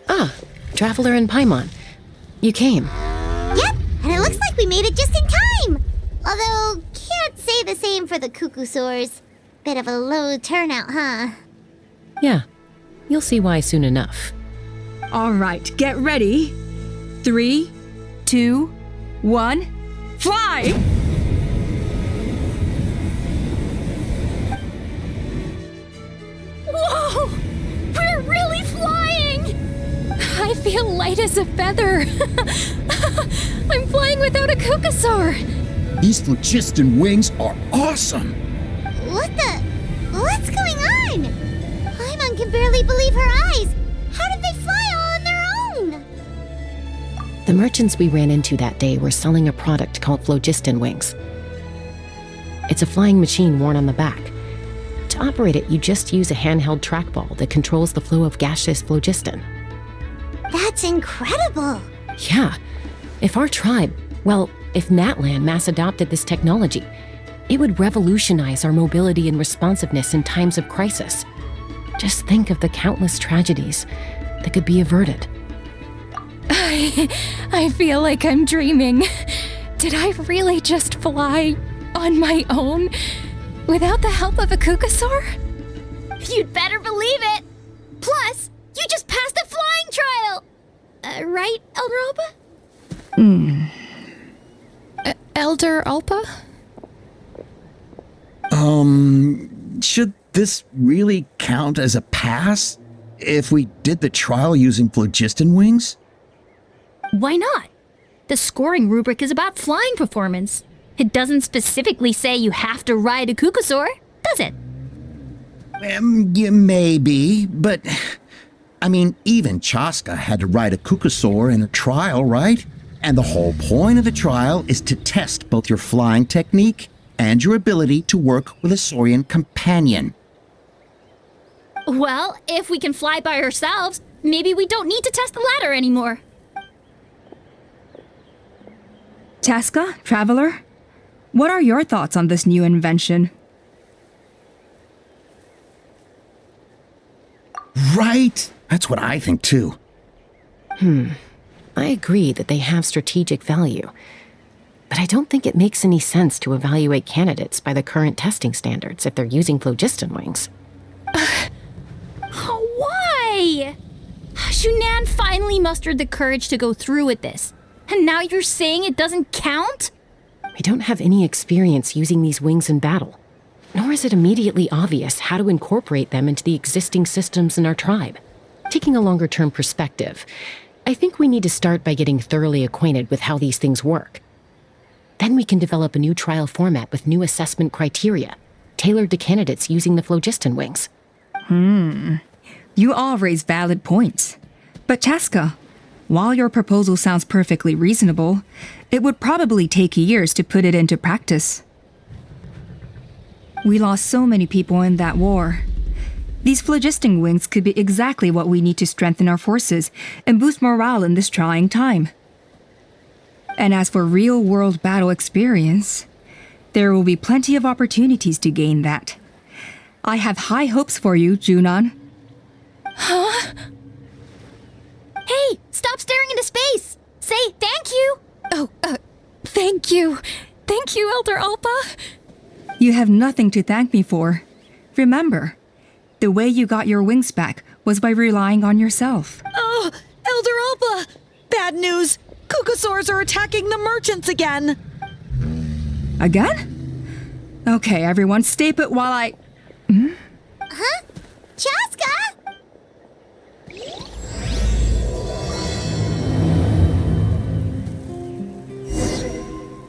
Ah, Traveler and Paimon. You came. Yep, and it looks like we made it just in time. Although, can't say the same for the Cuckoosaurs. Bit of a low turnout, huh? Yeah, you'll see why soon enough. All right, get ready. 3, 2, 1, fly! Whoa! We're really flying! I feel light as a feather. I'm flying without a Cuckoosaur. These phlogiston wings are awesome! What's going on? Paimon can barely believe her eyes. How did they fly all on their own? The merchants we ran into that day were selling a product called phlogiston wings. It's a flying machine worn on the back. To operate it, you just use a handheld trackball that controls the flow of gaseous phlogiston. That's incredible. Yeah, if Natlan mass adopted this technology, it would revolutionize our mobility and responsiveness in times of crisis. Just think of the countless tragedies that could be averted. I feel like I'm dreaming. Did I really just fly on my own without the help of a Cuckoosaur? You'd better believe it. Plus, you just passed a flying trial. Right, Elder Alba? Elder Alpa? Should this really count as a pass if we did the trial using phlogiston wings? Why not? The scoring rubric is about flying performance. It doesn't specifically say you have to ride a Cuckoosaur, does it? Yeah, maybe, but even Chaska had to ride a Cuckoosaur in a trial, right? And the whole point of the trial is to test both your flying technique and your ability to work with a Saurian companion. Well, if we can fly by ourselves, maybe we don't need to test the ladder anymore. Chaska, Traveler, what are your thoughts on this new invention? Right? That's what I think too. I agree that they have strategic value, but I don't think it makes any sense to evaluate candidates by the current testing standards if they're using phlogiston wings. Why? Shunan finally mustered the courage to go through with this, and now you're saying it doesn't count? We don't have any experience using these wings in battle, nor is it immediately obvious how to incorporate them into the existing systems in our tribe. Taking a longer-term perspective, I think we need to start by getting thoroughly acquainted with how these things work. Then we can develop a new trial format with new assessment criteria, tailored to candidates using the phlogiston wings. You all raise valid points. But Chaska, while your proposal sounds perfectly reasonable, it would probably take years to put it into practice. We lost so many people in that war. These phlogiston wings could be exactly what we need to strengthen our forces and boost morale in this trying time. And as for real-world battle experience, there will be plenty of opportunities to gain that. I have high hopes for you, Junon. Huh? Hey, stop staring into space! Say thank you! Thank you. Thank you, Elder Alpa. You have nothing to thank me for. Remember, the way you got your wings back was by relying on yourself. Oh, Elder Alba! Bad news! Cuckoosaurs are attacking the merchants again! Again? Okay, everyone, stay put while I... Huh? Chaska?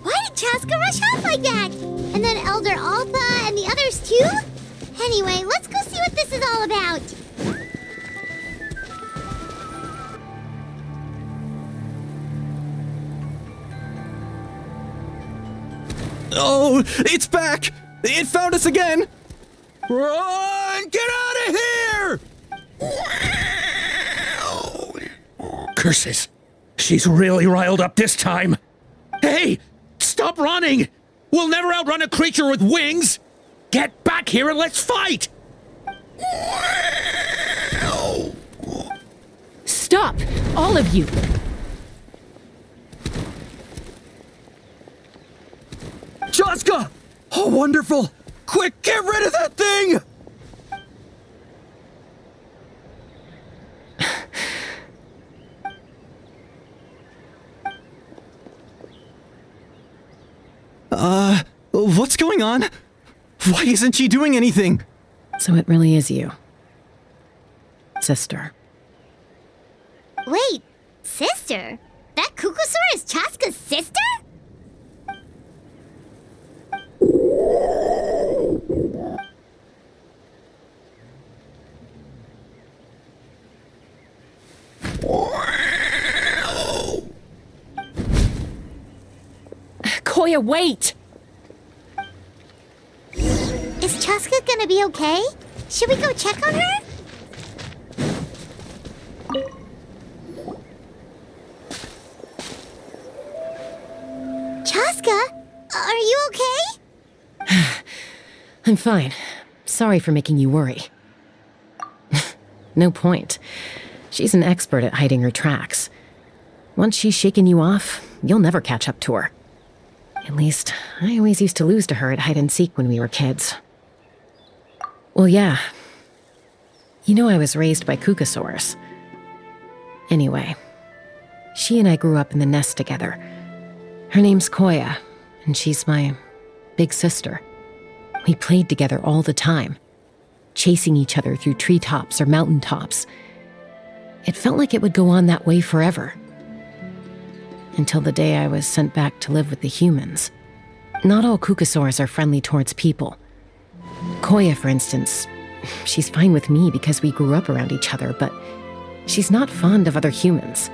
Why did Chaska rush off like that? And then Elder Alpa and the others too? Anyway, let's go see what this is all about. Oh, it's back! It found us again! Run! Get out of here! Curses. She's really riled up this time. Hey! Stop running! We'll never outrun a creature with wings! Get back here and let's fight! Stop! All of you! Chaska! Oh, wonderful! Quick, get rid of that thing! What's going on? Why isn't she doing anything? So it really is you. Sister. Wait, sister? That Kukusaur is Chaska's sister? Koya, wait! Is Chaska gonna be okay? Should we go check on her? Chaska, are you okay? I'm fine. Sorry for making you worry. No point. She's an expert at hiding her tracks. Once she's shaken you off, you'll never catch up to her. At least, I always used to lose to her at hide-and-seek when we were kids. Well, yeah. You know I was raised by Kukusaurs. Anyway, she and I grew up in the nest together. Her name's Koya, and she's my big sister. We played together all the time, chasing each other through treetops or mountaintops. It felt like it would go on that way forever. Until the day I was sent back to live with the humans. Not all Kukusaurs are friendly towards people. Koya, for instance, she's fine with me because we grew up around each other, but she's not fond of other humans.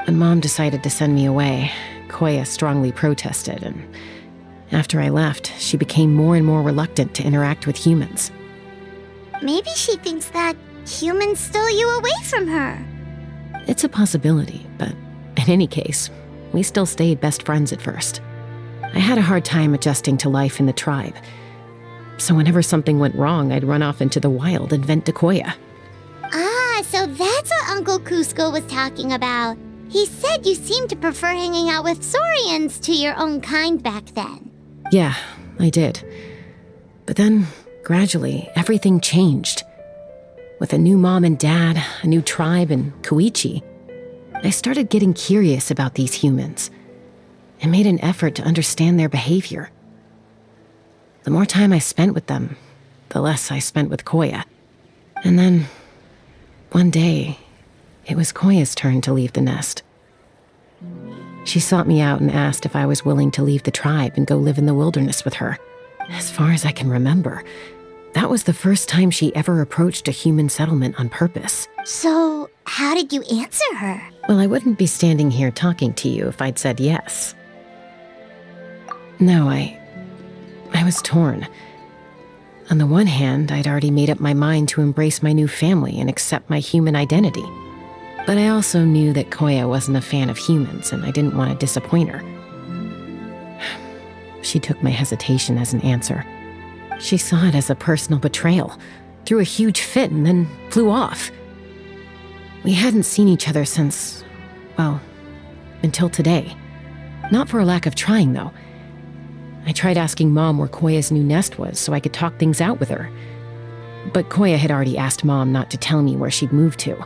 When Mom decided to send me away, Koya strongly protested, and after I left, she became more and more reluctant to interact with humans. Maybe she thinks that humans stole you away from her. It's a possibility, but in any case, we still stayed best friends at first. I had a hard time adjusting to life in the tribe. So whenever something went wrong, I'd run off into the wild and vent to Koya. Ah, so that's what Uncle Cusco was talking about. He said you seemed to prefer hanging out with Saurians to your own kind back then. Yeah, I did. But then, gradually, everything changed. With a new mom and dad, a new tribe, and Koichi, I started getting curious about these humans and made an effort to understand their behavior. The more time I spent with them, the less I spent with Koya. And then, one day, it was Koya's turn to leave the nest. She sought me out and asked if I was willing to leave the tribe and go live in the wilderness with her. As far as I can remember, that was the first time she ever approached a human settlement on purpose. So, how did you answer her? Well, I wouldn't be standing here talking to you if I'd said yes. No, I was torn. On the one hand, I'd already made up my mind to embrace my new family and accept my human identity. But I also knew that Koya wasn't a fan of humans, and I didn't want to disappoint her. She took my hesitation as an answer. She saw it as a personal betrayal, threw a huge fit, and then flew off. We hadn't seen each other since, well, until today. Not for a lack of trying, though. I tried asking Mom where Koya's new nest was so I could talk things out with her. But Koya had already asked Mom not to tell me where she'd moved to.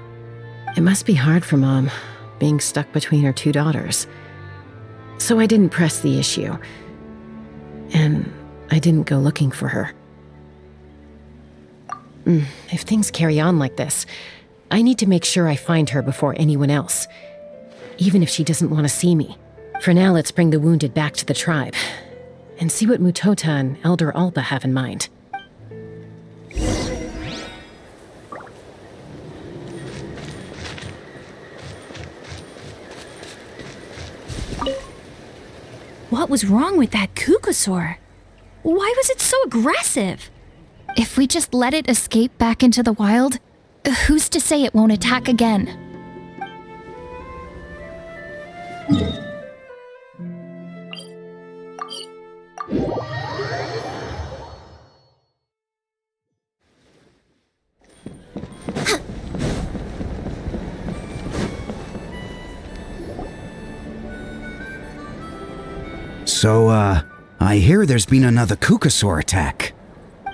It must be hard for Mom, being stuck between her two daughters. So I didn't press the issue. And I didn't go looking for her. If things carry on like this, I need to make sure I find her before anyone else. Even if she doesn't want to see me. For now, let's bring the wounded back to the tribe. And see what Mutota and Elder Alba have in mind. What was wrong with that Kukusaur? Why was it so aggressive? If we just let it escape back into the wild, who's to say it won't attack again? So, I hear there's been another Kukasaur attack.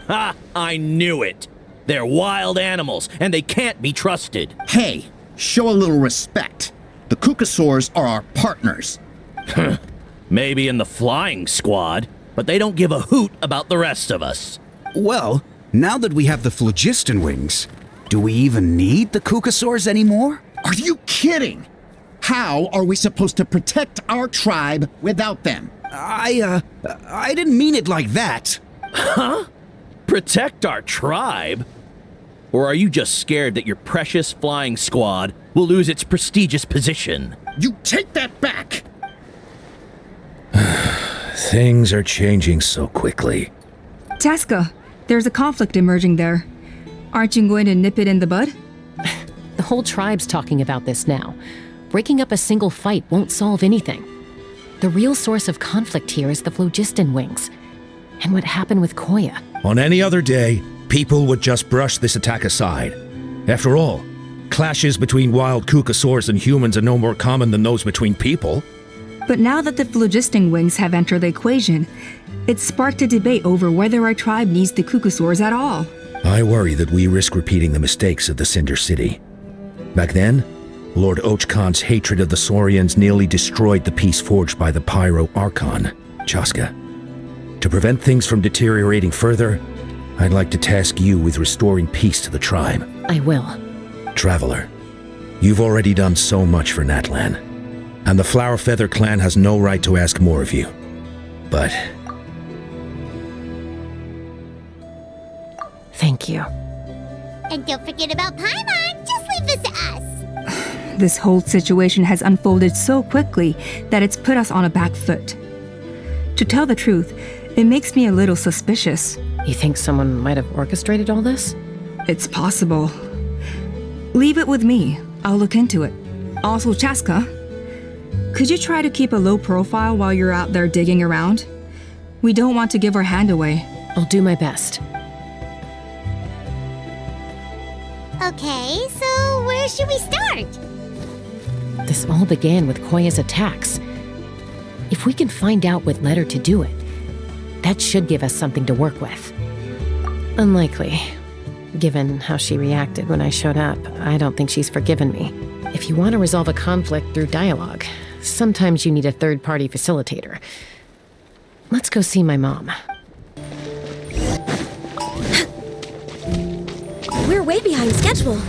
Ha! I knew it! They're wild animals, and they can't be trusted. Hey, show a little respect. The Kukasaurs are our partners. Maybe in the flying squad, but they don't give a hoot about the rest of us. Well, now that we have the phlogiston wings, do we even need the Kukasaurs anymore? Are you kidding? How are we supposed to protect our tribe without them? I didn't mean it like that. Huh? Protect our tribe? Or are you just scared that your precious flying squad will lose its prestigious position? You take that back! Things are changing so quickly. Chaska, there's a conflict emerging there. Aren't you going to nip it in the bud? The whole tribe's talking about this now. Breaking up a single fight won't solve anything. The real source of conflict here is the phlogiston wings. And what happened with Koya. On any other day, people would just brush this attack aside. After all, clashes between wild Kukasaurs and humans are no more common than those between people. But now that the phlogiston wings have entered the equation, it's sparked a debate over whether our tribe needs the Kukasaurs at all. I worry that we risk repeating the mistakes of the Cinder City. Back then, Lord Ochkan's hatred of the Saurians nearly destroyed the peace forged by the Pyro Archon, Chaska. To prevent things from deteriorating further, I'd like to task you with restoring peace to the tribe. I will. Traveler, you've already done so much for Natlan, and the Flower Feather clan has no right to ask more of you. But thank you. And don't forget about Paimon. Just leave this to us. This whole situation has unfolded so quickly that it's put us on a back foot. To tell the truth, it makes me a little suspicious. You think someone might have orchestrated all this? It's possible. Leave it with me. I'll look into it. Also, Chaska, could you try to keep a low profile while you're out there digging around? We don't want to give our hand away. I'll do my best. Okay, so where should we start? This all began with Koya's attacks. If we can find out what led her to do it, that should give us something to work with. Unlikely. Given how she reacted when I showed up, I don't think she's forgiven me. If you want to resolve a conflict through dialogue, sometimes you need a third-party facilitator. Let's go see my mom. We're way behind schedule.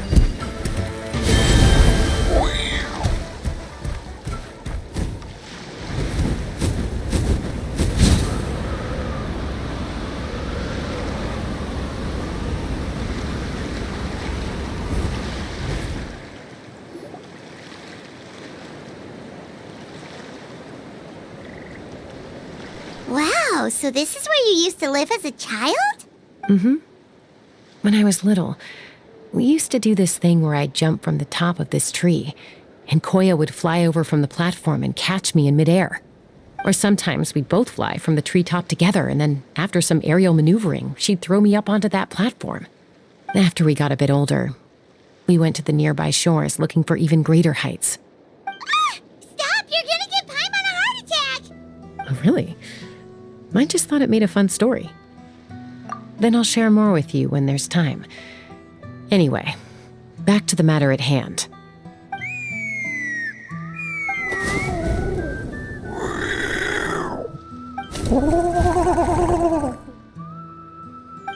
Wow, so this is where you used to live as a child? Mm-hmm. When I was little, we used to do this thing where I'd jump from the top of this tree, and Koya would fly over from the platform and catch me in midair. Or sometimes we'd both fly from the treetop together, and then after some aerial maneuvering, she'd throw me up onto that platform. After we got a bit older, we went to the nearby shores looking for even greater heights. Ah! Stop! You're gonna give Paimon a heart attack! Oh, really? I just thought it made a fun story. Then I'll share more with you when there's time. Anyway, back to the matter at hand.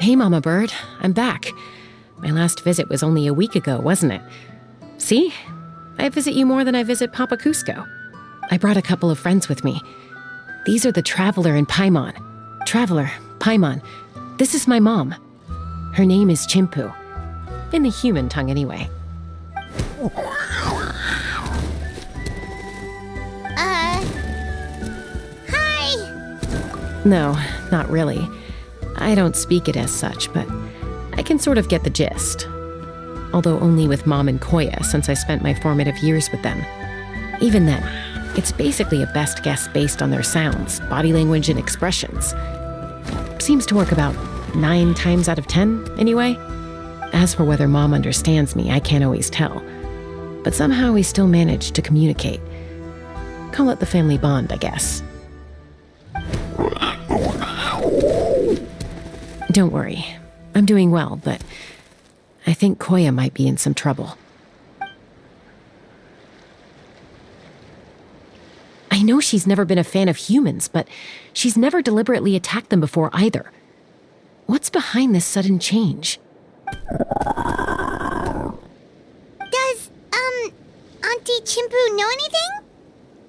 Hey, Mama Bird, I'm back. My last visit was only a week ago, wasn't it? See? I visit you more than I visit Papa Cusco. I brought a couple of friends with me. These are the Traveler and Paimon. Traveler, Paimon, this is my mom. Her name is Chimpu. In the human tongue, anyway. Hi! No, not really. I don't speak it as such, but I can sort of get the gist. Although only with Mom and Koya, since I spent my formative years with them. Even then, it's basically a best guess based on their sounds, body language, and expressions. Seems to work about 9 times out of 10, anyway. As for whether Mom understands me, I can't always tell. But somehow we still manage to communicate. Call it the family bond, I guess. Don't worry. I'm doing well, but I think Koya might be in some trouble. I know she's never been a fan of humans, but she's never deliberately attacked them before either. What's behind this sudden change? Does, Auntie Chimpu know anything?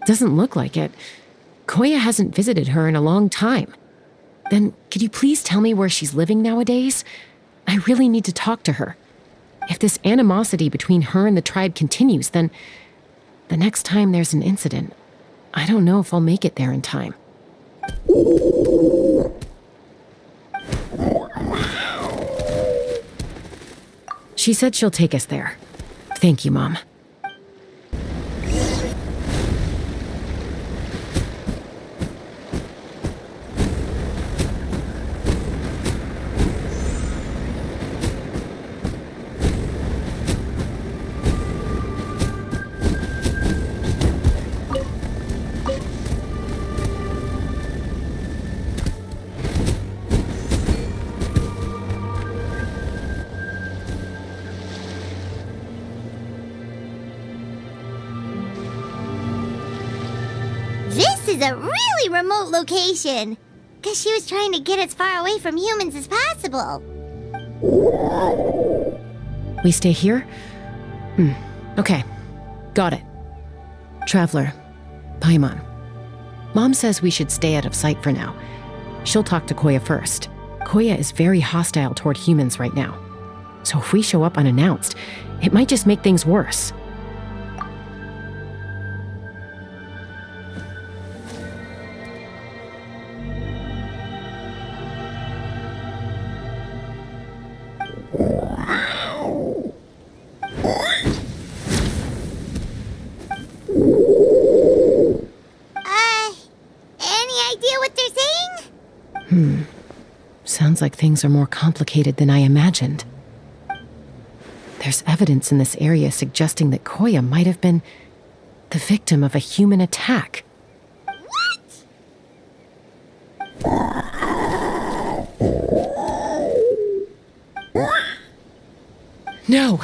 Doesn't look like it. Koya hasn't visited her in a long time. Then, could you please tell me where she's living nowadays? I really need to talk to her. If this animosity between her and the tribe continues, then the next time there's an incident, I don't know if I'll make it there in time. She said she'll take us there. Thank you, Mom. This is a really remote location. Guess she was trying to get as far away from humans as possible. We stay here? Okay. Got it. Traveler, Paimon. Mom says we should stay out of sight for now. She'll talk to Koya first. Koya is very hostile toward humans right now. So if we show up unannounced, it might just make things worse. Any idea what they're saying? Sounds like things are more complicated than I imagined. There's evidence in this area suggesting that Koya might have been the victim of a human attack. No!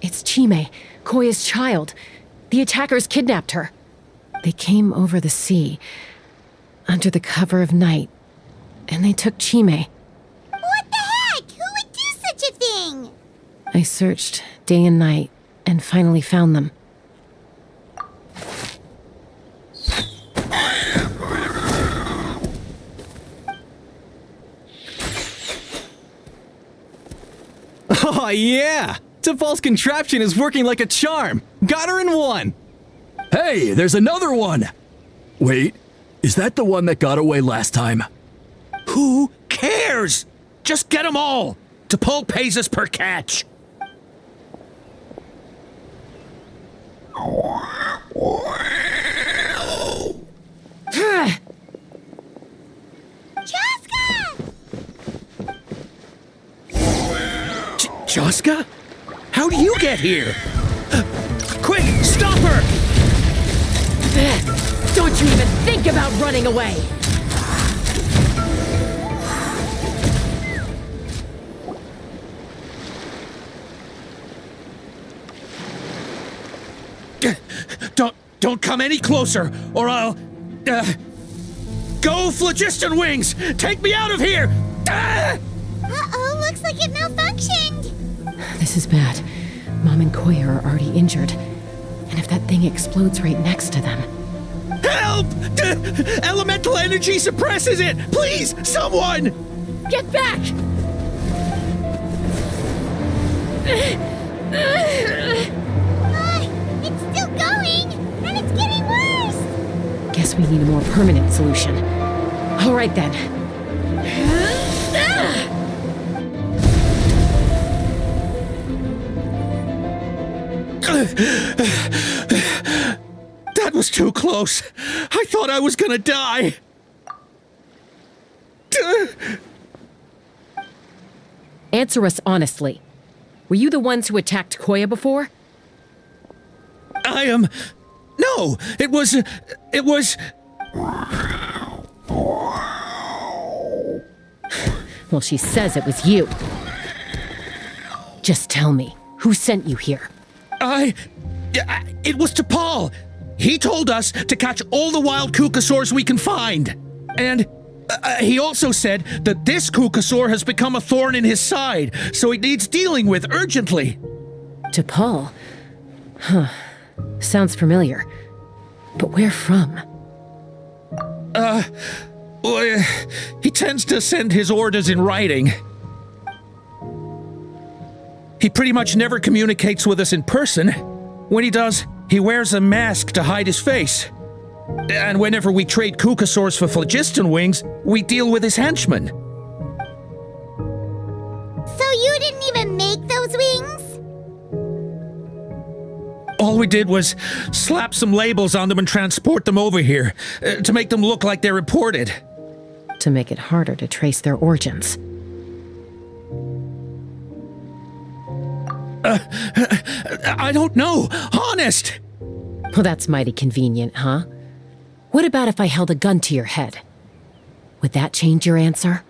It's Chime, Koya's child. The attackers kidnapped her. They came over the sea, under the cover of night, and they took Chime. What the heck? Who would do such a thing? I searched day and night, and finally found them. Oh, yeah! Tafal's contraption is working like a charm! Got her in one! Hey, there's another one! Wait, is that the one that got away last time? Who cares? Just get them all. T'Pol pays us per catch. Chaska? How do you get here? Quick, stop her! Don't you even think about running away! Don't come any closer, or I'll... Go, Phlogiston Wings! Take me out of here! Uh-oh, looks like it malfunctioned. This is bad. Mom and Koya are already injured. And if that thing explodes right next to them... Help! Elemental energy suppresses it! Please, someone! Get back! It's still going, and it's getting worse. Guess we need a more permanent solution. All right then. That was too close. I thought I was gonna die. Answer us honestly. Were you the ones who attacked Koya before? I am... No, it was... Well, she says it was you. Just tell me, who sent you here? It was T'Pol. He told us to catch all the wild Kukasaurs we can find. And he also said that this Kukasaur has become a thorn in his side, so it needs dealing with urgently. T'Pol? Huh. Sounds familiar. But where from? He tends to send his orders in writing. He pretty much never communicates with us in person. When he does, he wears a mask to hide his face. And whenever we trade Kukasaurs for phlogiston wings, we deal with his henchmen. So you didn't even make those wings? All we did was slap some labels on them and transport them over here, to make them look like they're imported. To make it harder to trace their origins. I don't know, honest! Well, that's mighty convenient, huh? What about if I held a gun to your head? Would that change your answer?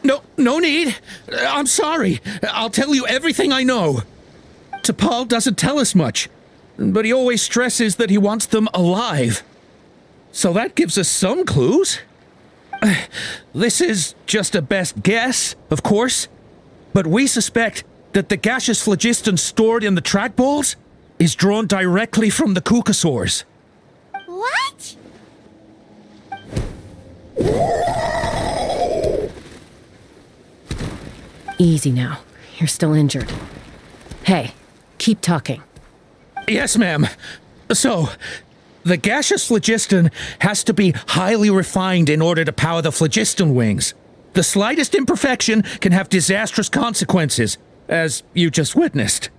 No need. I'm sorry. I'll tell you everything I know. T'Pol doesn't tell us much, but he always stresses that he wants them alive. So that gives us some clues. This is just a best guess, of course, but we suspect that the gaseous phlogiston stored in the trackballs is drawn directly from the Kukasaurs. What? Easy now. You're still injured. Hey, keep talking. Yes, ma'am. So, the gaseous phlogiston has to be highly refined in order to power the phlogiston wings. The slightest imperfection can have disastrous consequences, as you just witnessed.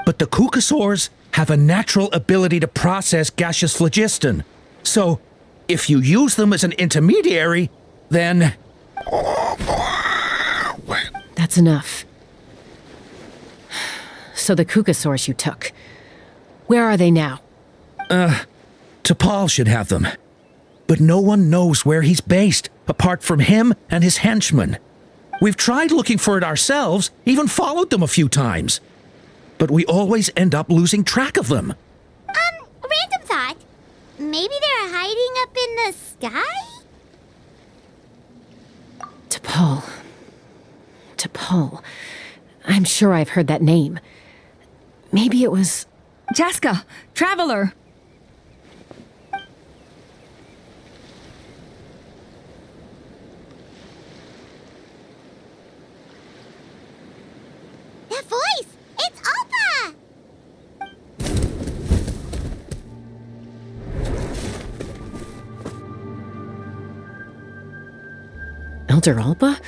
But the Kukasaurs have a natural ability to process gaseous phlogiston. So, if you use them as an intermediary, then... That's enough. So the Kukasaurs you took, where are they now? T'Pol should have them. But no one knows where he's based, apart from him and his henchmen. We've tried looking for it ourselves, even followed them a few times. But we always end up losing track of them. Random thought. Maybe they're hiding up in the sky? T'Pol. I'm sure I've heard that name. Maybe it was... Jaska, Traveler! That voice! It's Alpa! Elder Alba?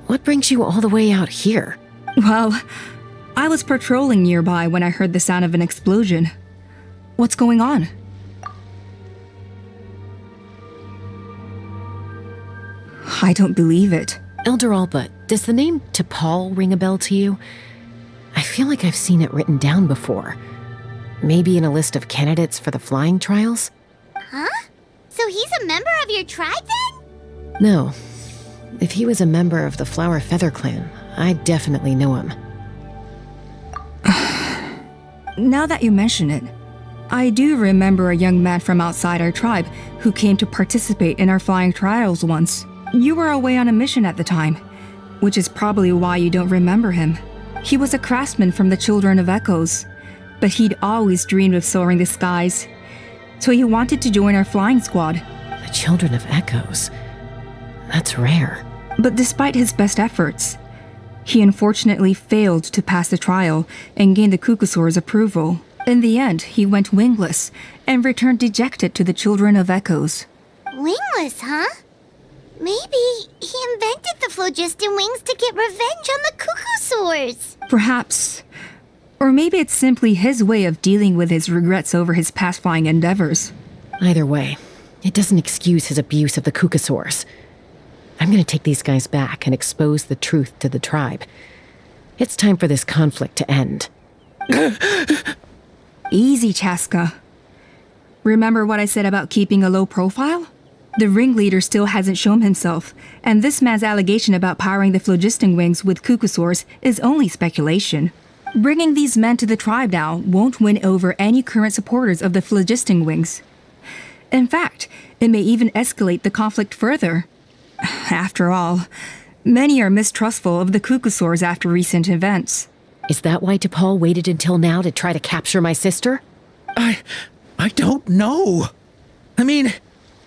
What brings you all the way out here? Well, I was patrolling nearby when I heard the sound of an explosion. What's going on? I don't believe it. Elder Alba, does the name T'Pol ring a bell to you? I feel like I've seen it written down before. Maybe in a list of candidates for the flying trials? Huh? So he's a member of your tribe then? No. If he was a member of the Flower Feather Clan, I'd definitely know him. Now that you mention it, I do remember a young man from outside our tribe who came to participate in our flying trials once. You were away on a mission at the time, which is probably why you don't remember him. He was a craftsman from the Children of Echoes, but he'd always dreamed of soaring the skies, so he wanted to join our flying squad. The Children of Echoes? That's rare. But despite his best efforts, he unfortunately failed to pass the trial and gain the Kukasaur's approval. In the end, he went wingless and returned dejected to the Children of Echoes. Wingless, huh? Maybe he invented the phlogiston wings to get revenge on the Kukasaurs. Perhaps. Or maybe it's simply his way of dealing with his regrets over his past flying endeavors. Either way, it doesn't excuse his abuse of the Kukasaurs. I'm gonna take these guys back and expose the truth to the tribe. It's time for this conflict to end. Easy, Chaska. Remember what I said about keeping a low profile? The ringleader still hasn't shown himself, and this man's allegation about powering the phlogiston wings with cucosaurs is only speculation. Bringing these men to the tribe now won't win over any current supporters of the phlogiston wings. In fact, it may even escalate the conflict further. After all, many are mistrustful of the cucosaurs after recent events. Is that why T'Pol waited until now to try to capture my sister? I don't know. I mean,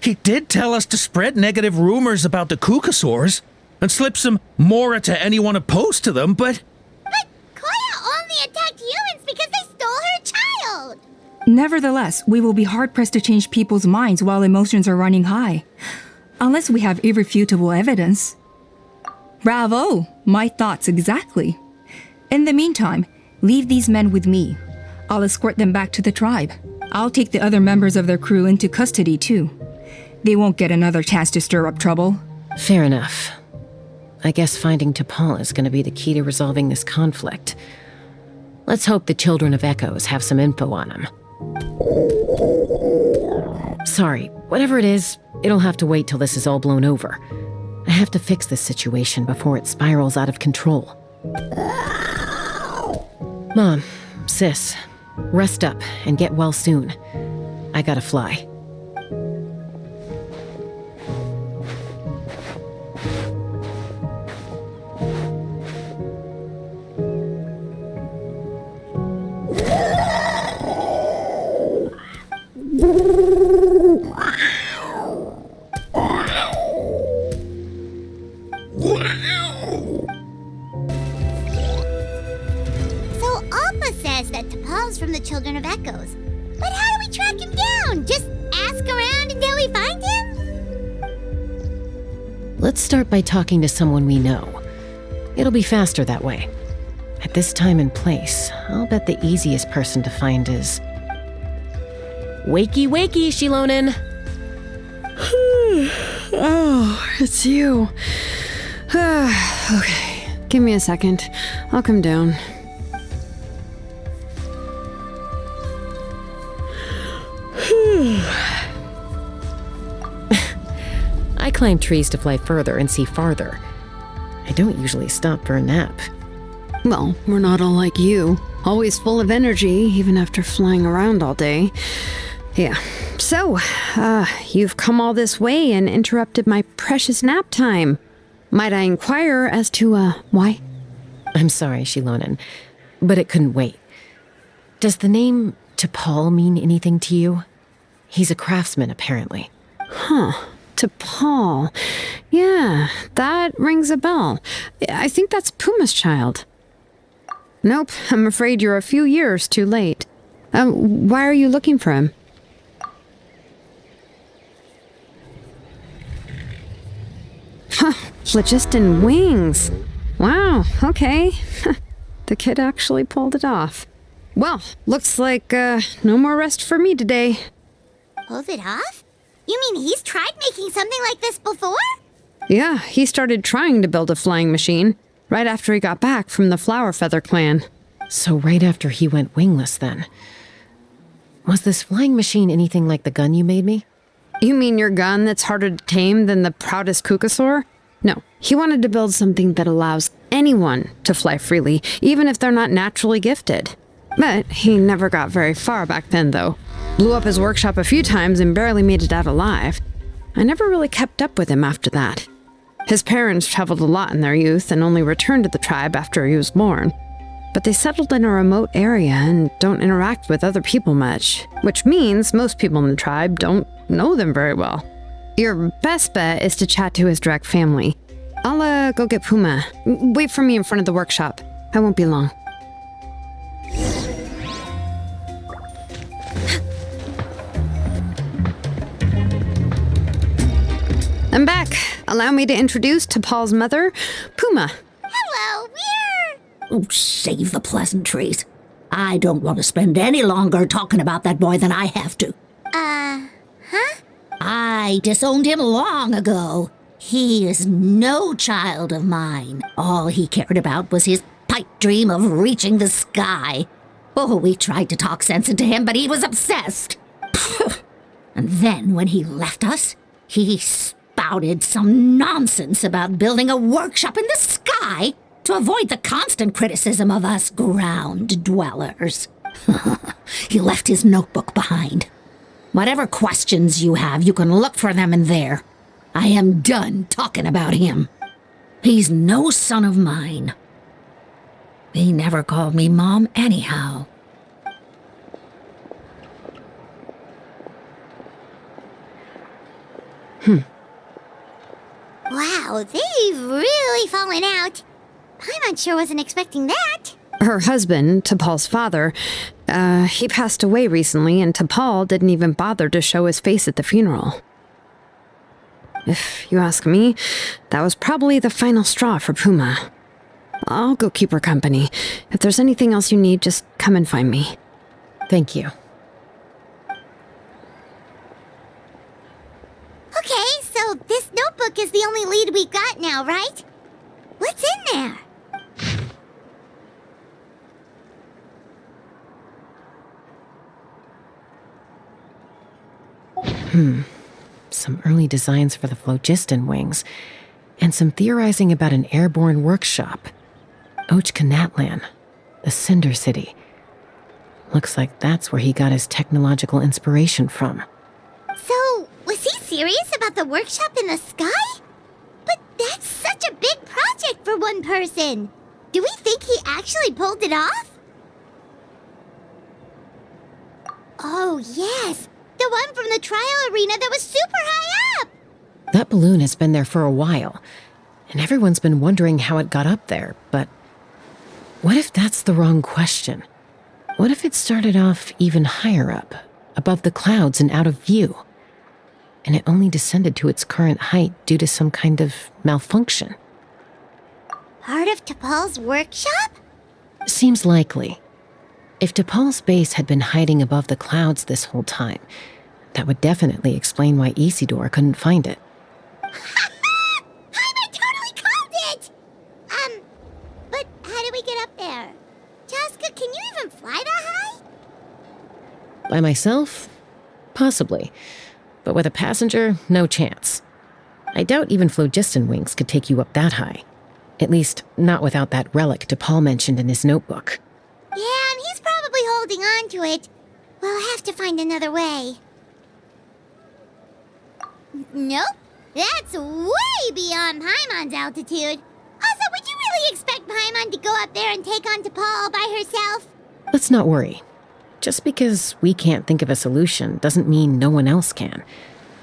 he did tell us to spread negative rumors about the cucosaurs and slip some mora to anyone opposed to them, but... Koya only attacked humans because they stole her child! Nevertheless, we will be hard-pressed to change people's minds while emotions are running high. Unless we have irrefutable evidence. Bravo! My thoughts exactly. In the meantime, leave these men with me. I'll escort them back to the tribe. I'll take the other members of their crew into custody too. They won't get another chance to stir up trouble. Fair enough. I guess finding T'Pol is going to be the key to resolving this conflict. Let's hope the Children of Echoes have some info on him. Sorry, whatever it is, it'll have to wait till this is all blown over. I have to fix this situation before it spirals out of control. Mom, sis, rest up and get well soon. I gotta fly. From the Children of Echoes. But how do we track him down? Just ask around until we find him? Let's start by talking to someone we know. It'll be faster that way. At this time and place, I'll bet the easiest person to find is... Wakey, wakey, Shilonen! Oh, it's you. Okay, give me a second. I'll come down. I climb trees to fly further and see farther. I don't usually stop for a nap. Well, we're not all like you. Always full of energy, even after flying around all day. Yeah. So, you've come all this way and interrupted my precious nap time. Might I inquire as to, why? I'm sorry, Shilonen, but it couldn't wait. Does the name T'Pol mean anything to you? He's a craftsman, apparently. Huh. T'Pol. Yeah, that rings a bell. I think that's Puma's child. Nope, I'm afraid you're a few years too late. Why are you looking for him? Huh, phlogiston wings. Wow, okay. The kid actually pulled it off. Well, looks like, no more rest for me today. Pulled it off? You mean he's tried making something like this before? Yeah, he started trying to build a flying machine right after he got back from the Flower Feather clan. So right after he went wingless, then. Was this flying machine anything like the gun you made me? You mean your gun that's harder to tame than the proudest cucosaur? No, he wanted to build something that allows anyone to fly freely, even if they're not naturally gifted. But he never got very far back then, though. Blew up his workshop a few times and barely made it out alive. I never really kept up with him after that. His parents traveled a lot in their youth and only returned to the tribe after he was born. But they settled in a remote area and don't interact with other people much, which means most people in the tribe don't know them very well. Your best bet is to chat to his direct family. I'll go get Puma. Wait for me in front of the workshop. I won't be long. I'm back. Allow me to introduce T'Pol's mother, Puma. Hello, we're... Oh, save the pleasantries. I don't want to spend any longer talking about that boy than I have to. Huh? I disowned him long ago. He is no child of mine. All he cared about was his pipe dream of reaching the sky. Oh, we tried to talk sense into him, but he was obsessed. And then when he left us, He spouted some nonsense about building a workshop in the sky to avoid the constant criticism of us ground dwellers. He left his notebook behind. Whatever questions you have, you can look for them in there. I am done talking about him. He's no son of mine. He never called me Mom anyhow. Wow, they've really fallen out. Paimon sure wasn't expecting that. Her husband, T'Pol's father, he passed away recently, and T'Pol didn't even bother to show his face at the funeral. If you ask me, that was probably the final straw for Puma. I'll go keep her company. If there's anything else you need, just come and find me. Thank you. Okay, so this notebook is the only lead we got now, right? What's in there? Some early designs for the phlogiston wings, and some theorizing about an airborne workshop. Ochkanatlan, the Cinder City. Looks like that's where he got his technological inspiration from. So, was he serious about the workshop in the sky? But that's such a big project for one person. Do we think he actually pulled it off? Oh, yes. The one from the trial arena that was super high up! That balloon has been there for a while, and everyone's been wondering how it got up there, but what if that's the wrong question? What if it started off even higher up, above the clouds and out of view, and it only descended to its current height due to some kind of malfunction? Part of T'Pol's workshop? Seems likely. If T'Pol's base had been hiding above the clouds this whole time, that would definitely explain why Isidore couldn't find it. I totally called it! But how do we get up there? Chaska, can you even fly that high? By myself? Possibly. But with a passenger, no chance. I doubt even phlogiston wings could take you up that high. At least, not without that relic T'Pol mentioned in his notebook. Yeah, and he's probably holding on to it. We'll have to find another way. Nope. That's way beyond Paimon's altitude. Also, would you really expect Paimon to go up there and take on T'Pol all by herself? Let's not worry. Just because we can't think of a solution doesn't mean no one else can.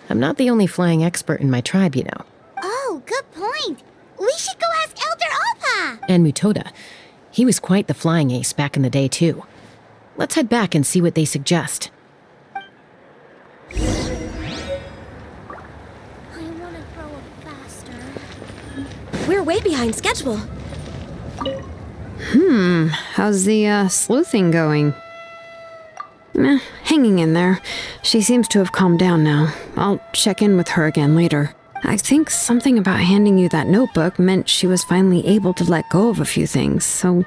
I'm not the only flying expert in my tribe, you know. Oh, good point. We should go ask Elder Alpa! And Mutoda. He was quite the flying ace back in the day, too. Let's head back and see what they suggest. I want to throw it faster. We're way behind schedule. How's the sleuthing going? Hanging in there. She seems to have calmed down now. I'll check in with her again later. I think something about handing you that notebook meant she was finally able to let go of a few things, so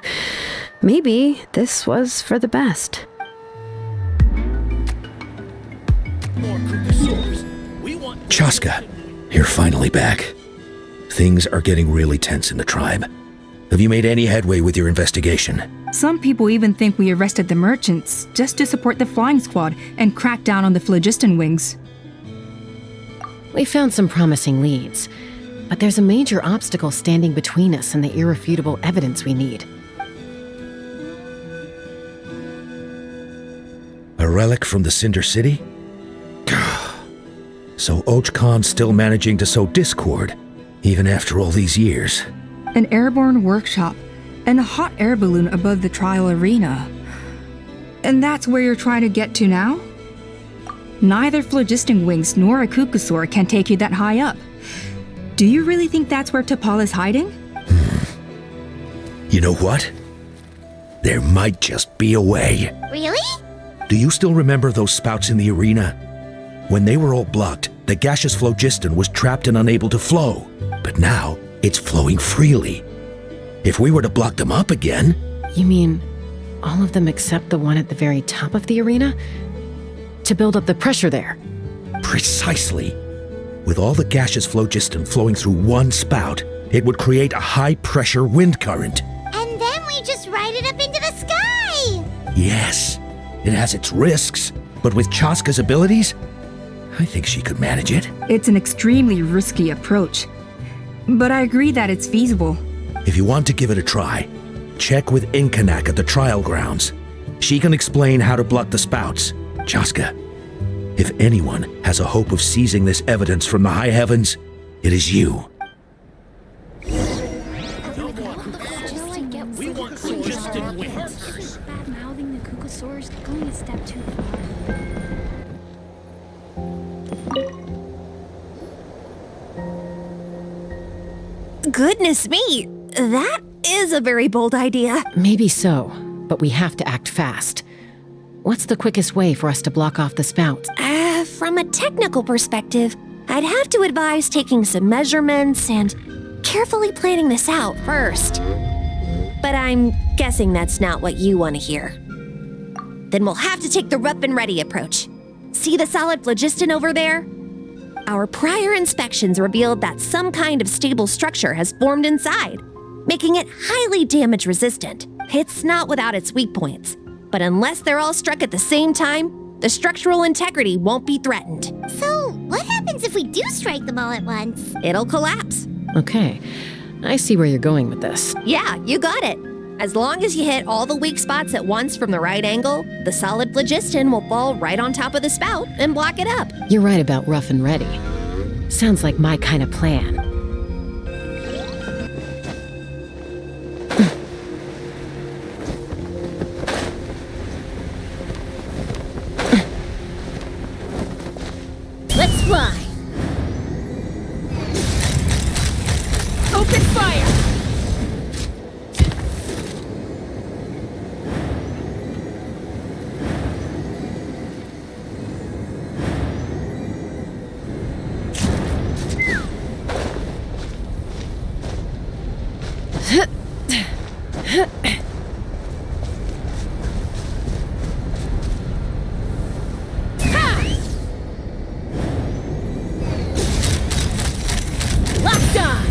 maybe this was for the best. Chaska, you're finally back. Things are getting really tense in the tribe. Have you made any headway with your investigation? Some people even think we arrested the merchants just to support the flying squad and crack down on the phlogiston wings. We found some promising leads, but there's a major obstacle standing between us and the irrefutable evidence we need. A relic from the Cinder City? So Och Khan's still managing to sow discord, even after all these years. An airborne workshop and a hot air balloon above the trial arena. And that's where you're trying to get to now? Neither phlogiston wings nor a Kukusaur can take you that high up. Do you really think that's where T'Pol is hiding? You know what? There might just be a way. Really? Do you still remember those spouts in the arena? When they were all blocked, the gaseous phlogiston was trapped and unable to flow. But now, it's flowing freely. If we were to block them up again... You mean all of them except the one at the very top of the arena? To build up the pressure there? Precisely. With all the gaseous phlogiston flowing through one spout, it would create a high-pressure wind current. And then we just ride it up into the sky! Yes, it has its risks, but with Chaska's abilities, I think she could manage it. It's an extremely risky approach, but I agree that it's feasible. If you want to give it a try, check with Inkanak at the trial grounds. She can explain how to blunt the spouts. Chaska, if anyone has a hope of seizing this evidence from the high heavens, it is you. Bad-mouthing the Kukasaurs, going a step too far. Goodness me, that is a very bold idea. Maybe so, but we have to act fast. What's the quickest way for us to block off the spouts? From a technical perspective, I'd have to advise taking some measurements and carefully planning this out first. But I'm guessing that's not what you want to hear. Then we'll have to take the rough and ready approach. See the solid phlogiston over there? Our prior inspections revealed that some kind of stable structure has formed inside, making it highly damage resistant. It's not without its weak points, but unless they're all struck at the same time, the structural integrity won't be threatened. So, what happens if we do strike them all at once? It'll collapse. Okay, I see where you're going with this. Yeah, you got it. As long as you hit all the weak spots at once from the right angle, the solid phlogiston will fall right on top of the spout and block it up. You're right about rough and ready. Sounds like my kind of plan. Let's fly! Open fire! Locked on!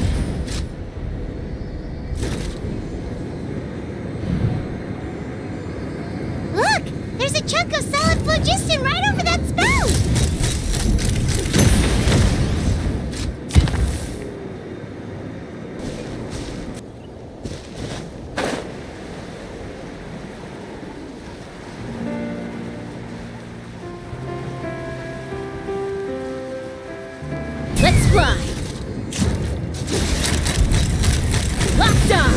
Look! There's a chunk of solid phlogiston right over that spout! Let's fly! Locked on!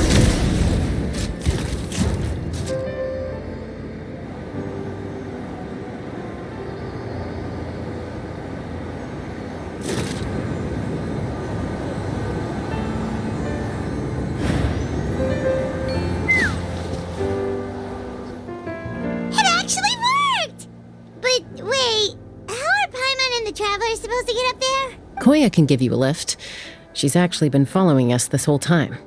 It actually worked! But wait, how are Paimon and the Travelers supposed to get up there? Koya can give you a lift. She's actually been following us this whole time.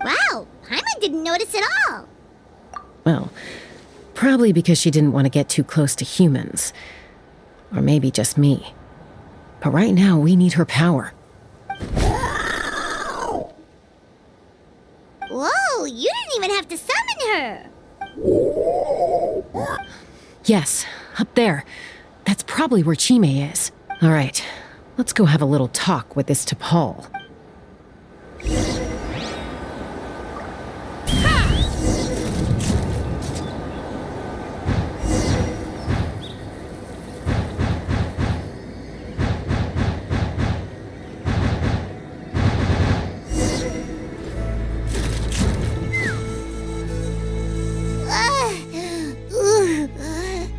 Wow, Paimon didn't notice at all. Well, probably because she didn't want to get too close to humans. Or maybe just me. But right now, we need her power. Whoa, you didn't even have to summon her. Yes, up there. That's probably where Chime is. All right, let's go have a little talk with this T'Pol.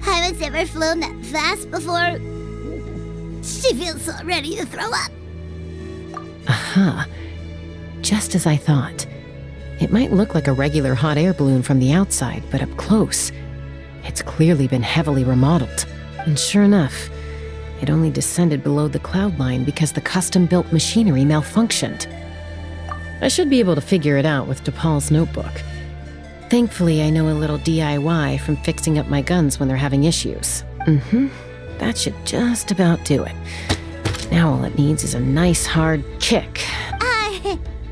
Haven't ever flown that fast before. She feels so ready to throw up. Aha. Just as I thought. It might look like a regular hot air balloon from the outside, but up close, it's clearly been heavily remodeled. And sure enough, it only descended below the cloud line because the custom-built machinery malfunctioned. I should be able to figure it out with T'Pol's notebook. Thankfully, I know a little DIY from fixing up my guns when they're having issues. That should just about do it. Now all it needs is a nice hard kick.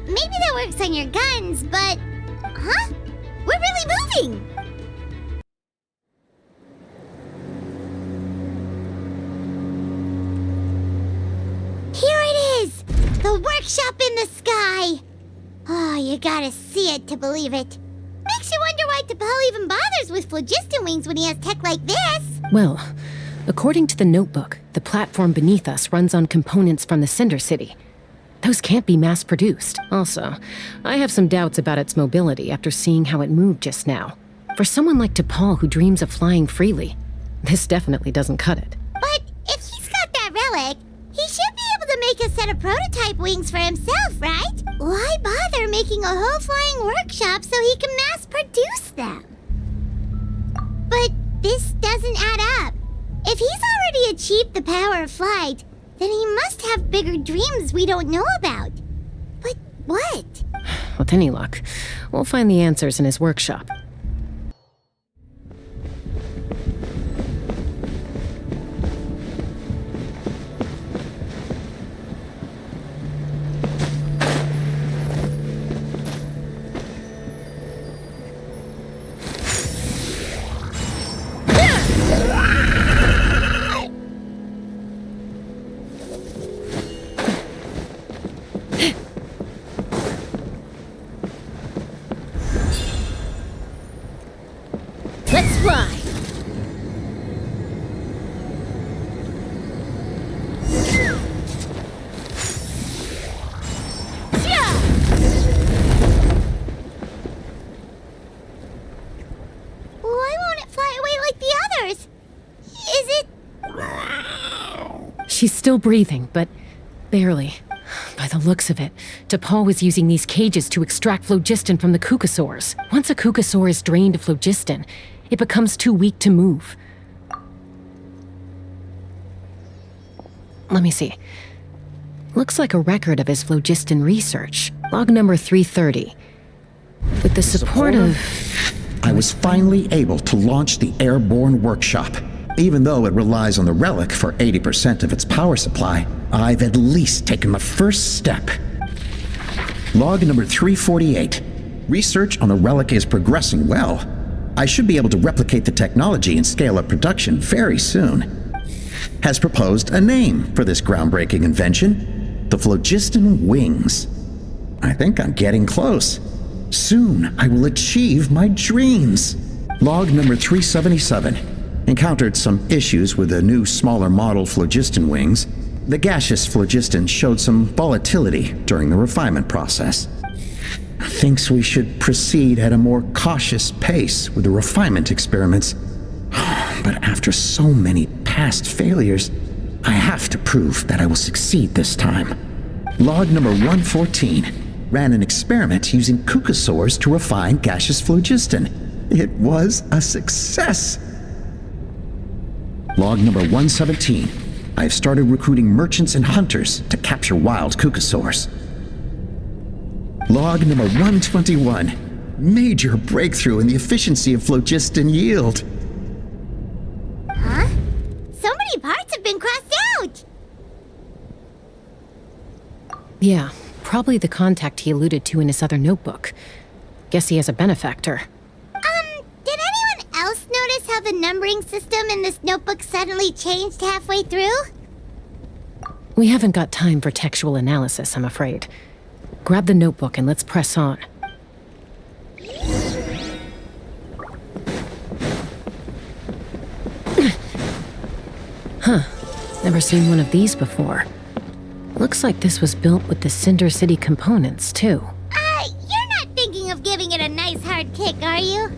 Maybe that works on your guns, but... Huh? We're really moving! Here it is! The workshop in the sky! Oh, you gotta see it to believe it. Makes you wonder why T'Pol even bothers with phlogiston wings when he has tech like this. Well, according to the notebook, the platform beneath us runs on components from the Cinder City. Those can't be mass-produced. Also, I have some doubts about its mobility after seeing how it moved just now. For someone like T'Pol who dreams of flying freely, this definitely doesn't cut it. But if he's got that relic, he should be able to make a set of prototype wings for himself, right? Why bother making a whole flying workshop so he can mass-produce them? But this doesn't add up. If he's already achieved the power of flight, then he must have bigger dreams we don't know about. But what? With any luck, we'll find the answers in his workshop. Let's fly! Why won't it fly away like the others? Is it... She's still breathing, but barely. By the looks of it, T'Pol was using these cages to extract phlogiston from the Kukasaurs. Once a Kukasaur is drained of phlogiston, it becomes too weak to move. Let me see. Looks like a record of his phlogiston research. Log number 330. With the support of... I was finally able to launch the airborne workshop. Even though it relies on the relic for 80% of its power supply, I've at least taken the first step. Log number 348. Research on the relic is progressing well. I should be able to replicate the technology and scale up production very soon. Has proposed a name for this groundbreaking invention: the phlogiston wings. I think I'm getting close. Soon I will achieve my dreams. Log number 377. Encountered some issues with the new, smaller model phlogiston wings. The gaseous phlogiston showed some volatility during the refinement process. Thinks we should proceed at a more cautious pace with the refinement experiments. But after so many past failures, I have to prove that I will succeed this time. Log number 114. Ran an experiment using Kukasaurs to refine gaseous phlogiston. It was a success. Log number 117. I've started recruiting merchants and hunters to capture wild Kukasaurs. Log number 121. Major breakthrough in the efficiency of phlogiston yield. Huh? So many parts have been crossed out! Yeah, probably the contact he alluded to in his other notebook. Guess he has a benefactor. Did anyone else notice how the numbering system in this notebook suddenly changed halfway through? We haven't got time for textual analysis, I'm afraid. Grab the notebook and let's press on. Huh. Never seen one of these before. Looks like this was built with the Cinder City components, too. You're not thinking of giving it a nice hard kick, are you?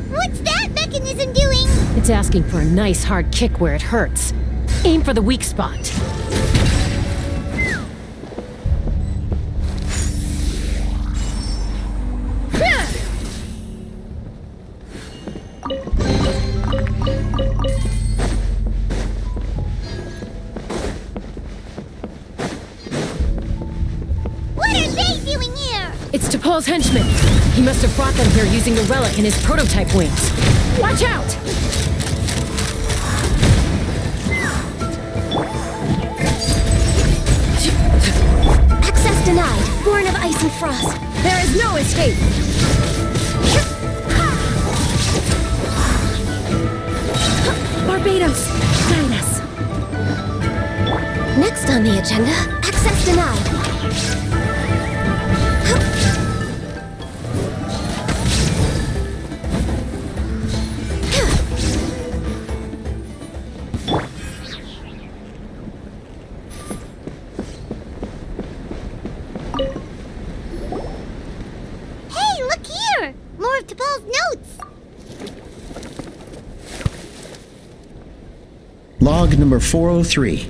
What's that mechanism doing? It's asking for a nice hard kick where it hurts. Aim for the weak spot. T'Pol's henchman! He must have brought them here using the relic in his prototype wings. Watch out! Access denied. Born of ice and frost. There is no escape. Barbados, guide us. Next on the agenda, access denied. Hey, look here! More of T'Pol's notes! Log number 403.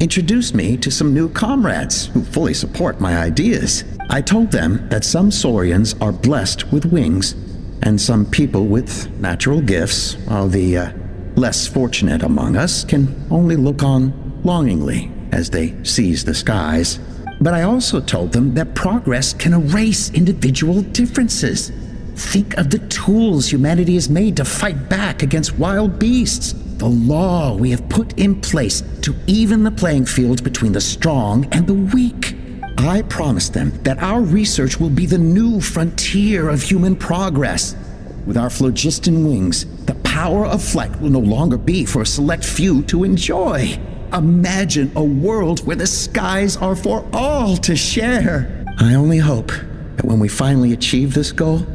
Introduced me to some new comrades who fully support my ideas. I told them that some Saurians are blessed with wings, and some people with natural gifts, while the less fortunate among us can only look on longingly as they seize the skies. But I also told them that progress can erase individual differences. Think of the tools humanity has made to fight back against wild beasts. The law we have put in place to even the playing field between the strong and the weak. I promised them that our research will be the new frontier of human progress. With our phlogiston wings, the power of flight will no longer be for a select few to enjoy. Imagine a world where the skies are for all to share. I only hope that when we finally achieve this goal,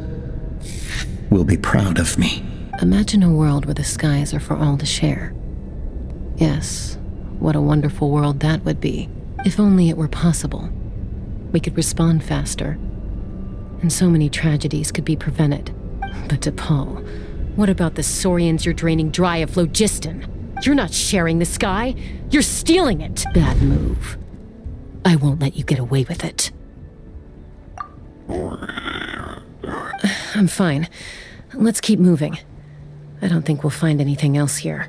we'll be proud of me. Imagine a world where the skies are for all to share. Yes, what a wonderful world that would be. If only it were possible. We could respond faster, and so many tragedies could be prevented. But T'Pol, what about the Saurians you're draining dry of phlogiston? You're not sharing the sky, you're stealing it. Bad move. I won't let you get away with it. I'm fine. Let's keep moving. I don't think we'll find anything else here.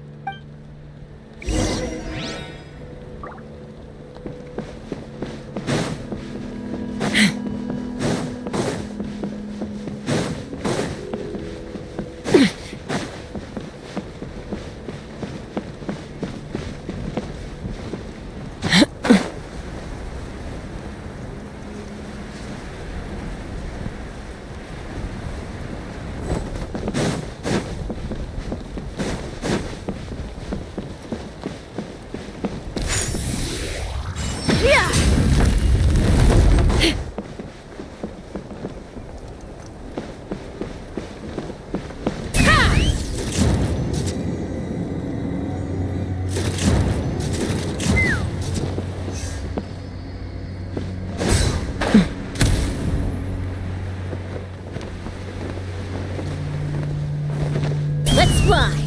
Let's fly.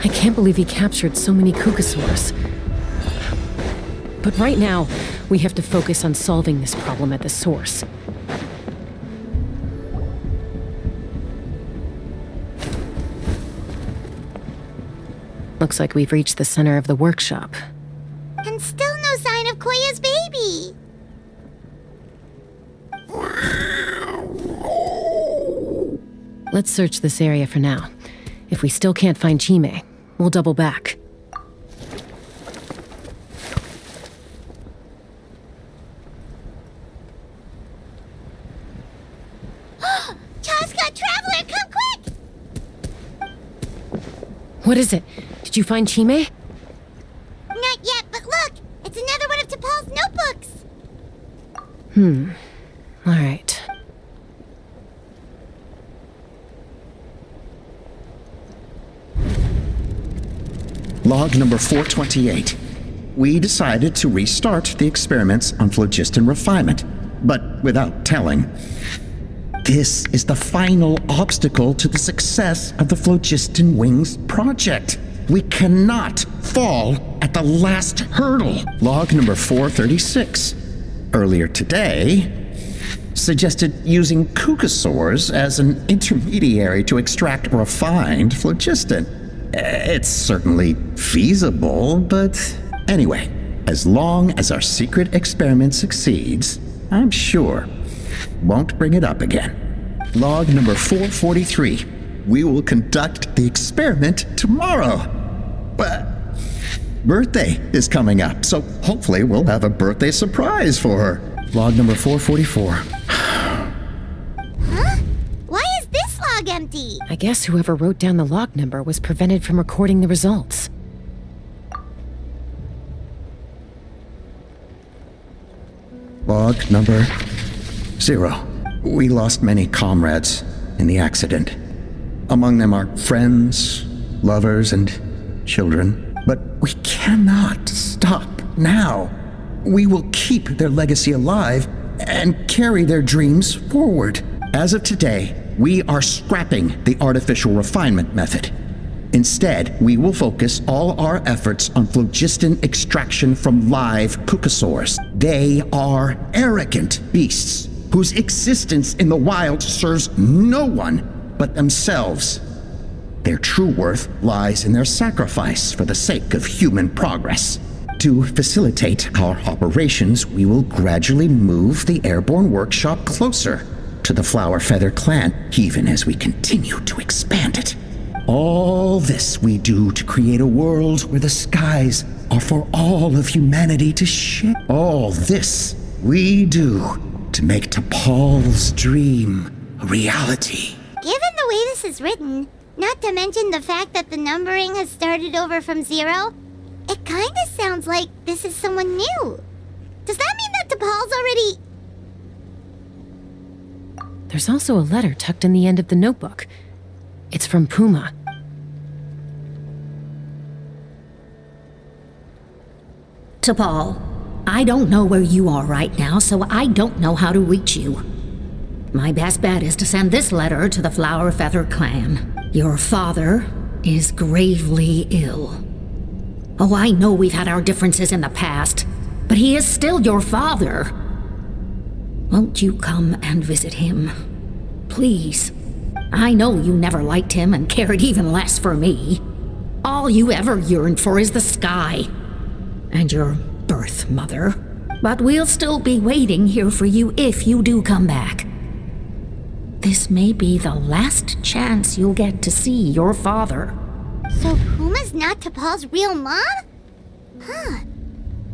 I can't believe he captured so many Kukasaurs. But right now, we have to focus on solving this problem at the source. Looks like we've reached the center of the workshop. And still no sign of Koya's baby. Let's search this area for now. If we still can't find Chime, we'll double back. Chaska, Traveler, come quick! What is it? Did you find Chime? Not yet, but look! It's another one of T'Pol's notebooks! Alright. Log number 428. We decided to restart the experiments on phlogiston refinement, but without telling. This is the final obstacle to the success of the Phlogiston Wings project. We cannot fall at the last hurdle. Log number 436. Earlier today, suggested using cucosaurs as an intermediary to extract refined phlogiston. It's certainly feasible, but anyway, as long as our secret experiment succeeds, I'm sure won't bring it up again. Log number 443. We will conduct the experiment tomorrow. But birthday is coming up, so hopefully we'll have a birthday surprise for her. Log number 444. Huh? Why is this log empty? I guess whoever wrote down the log number was prevented from recording the results. Log number 0. We lost many comrades in the accident. Among them are friends, lovers, and children. But we cannot stop now. We will keep their legacy alive and carry their dreams forward. As of today, we are scrapping the artificial refinement method. Instead, we will focus all our efforts on phlogiston extraction from live cucosaurs. They are arrogant beasts whose existence in the wild serves no one but themselves. Their true worth lies in their sacrifice for the sake of human progress. To facilitate our operations, we will gradually move the airborne workshop closer to the Flower Feather clan, even as we continue to expand it. All this we do to create a world where the skies are for all of humanity to share. All this we do to make T'Pol's dream a reality. Given the way this is written, not to mention the fact that the numbering has started over from 0, it kinda sounds like this is someone new. Does that mean that T'Pol's already... There's also a letter tucked in the end of the notebook. It's from Puma. T'Pol, I don't know where you are right now, so I don't know how to reach you. My best bet is to send this letter to the Flower Feather clan. Your father is gravely ill. Oh, I know we've had our differences in the past, but he is still your father. Won't you come and visit him? Please. I know you never liked him and cared even less for me. All you ever yearned for is the sky. And your birth mother. But we'll still be waiting here for you if you do come back. This may be the last chance you'll get to see your father. So Puma's not T'Pol's real mom? Huh.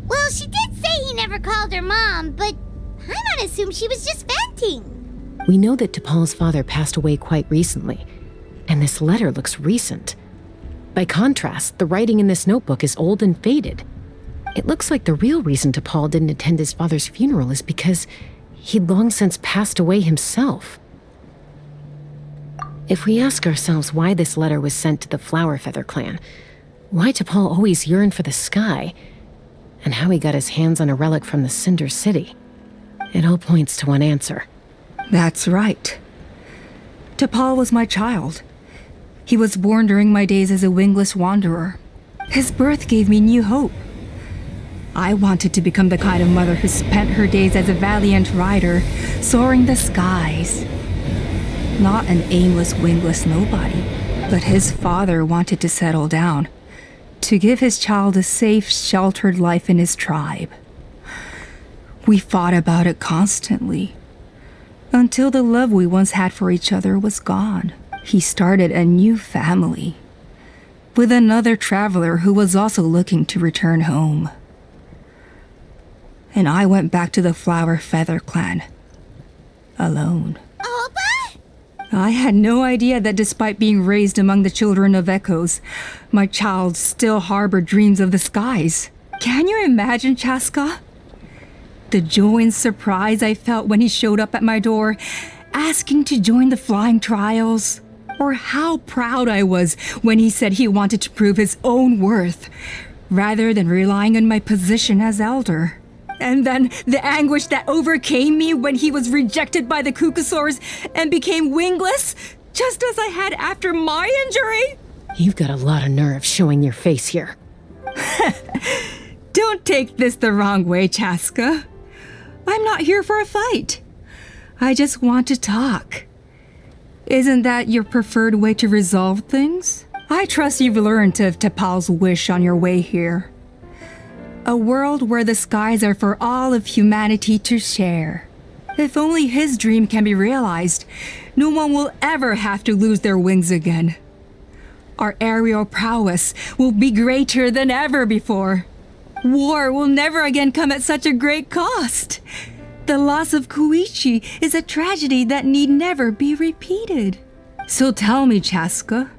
Well, she did say he never called her mom, but I'm gonna assume she was just venting. We know that T'Pol's father passed away quite recently, and this letter looks recent. By contrast, the writing in this notebook is old and faded. It looks like the real reason T'Pol didn't attend his father's funeral is because he'd long since passed away himself. If we ask ourselves why this letter was sent to the Flower Feather clan, why T'Pol always yearned for the sky, and how he got his hands on a relic from the Cinder City, it all points to one answer. That's right. T'Pol was my child. He was born during my days as a wingless wanderer. His birth gave me new hope. I wanted to become the kind of mother who spent her days as a valiant rider, soaring the skies. Not an aimless, wingless nobody, but his father wanted to settle down, to give his child a safe, sheltered life in his tribe. We fought about it constantly, until the love we once had for each other was gone. He started a new family, with another traveler who was also looking to return home. And I went back to the Flower Feather clan, alone. Alba? I had no idea that despite being raised among the children of echoes, my child still harbored dreams of the skies. Can you imagine, Chaska? The joy and surprise I felt when he showed up at my door, asking to join the flying trials. Or how proud I was when he said he wanted to prove his own worth, rather than relying on my position as elder. And then the anguish that overcame me when he was rejected by the Cucusaurs and became wingless, just as I had after my injury. You've got a lot of nerve showing your face here. Don't take this the wrong way, Chaska. I'm not here for a fight. I just want to talk. Isn't that your preferred way to resolve things? I trust you've learned of Tepal's wish on your way here. A world where the skies are for all of humanity to share. If only his dream can be realized, no one will ever have to lose their wings again. Our aerial prowess will be greater than ever before. War will never again come at such a great cost. The loss of Koichi is a tragedy that need never be repeated. So tell me, Chaska,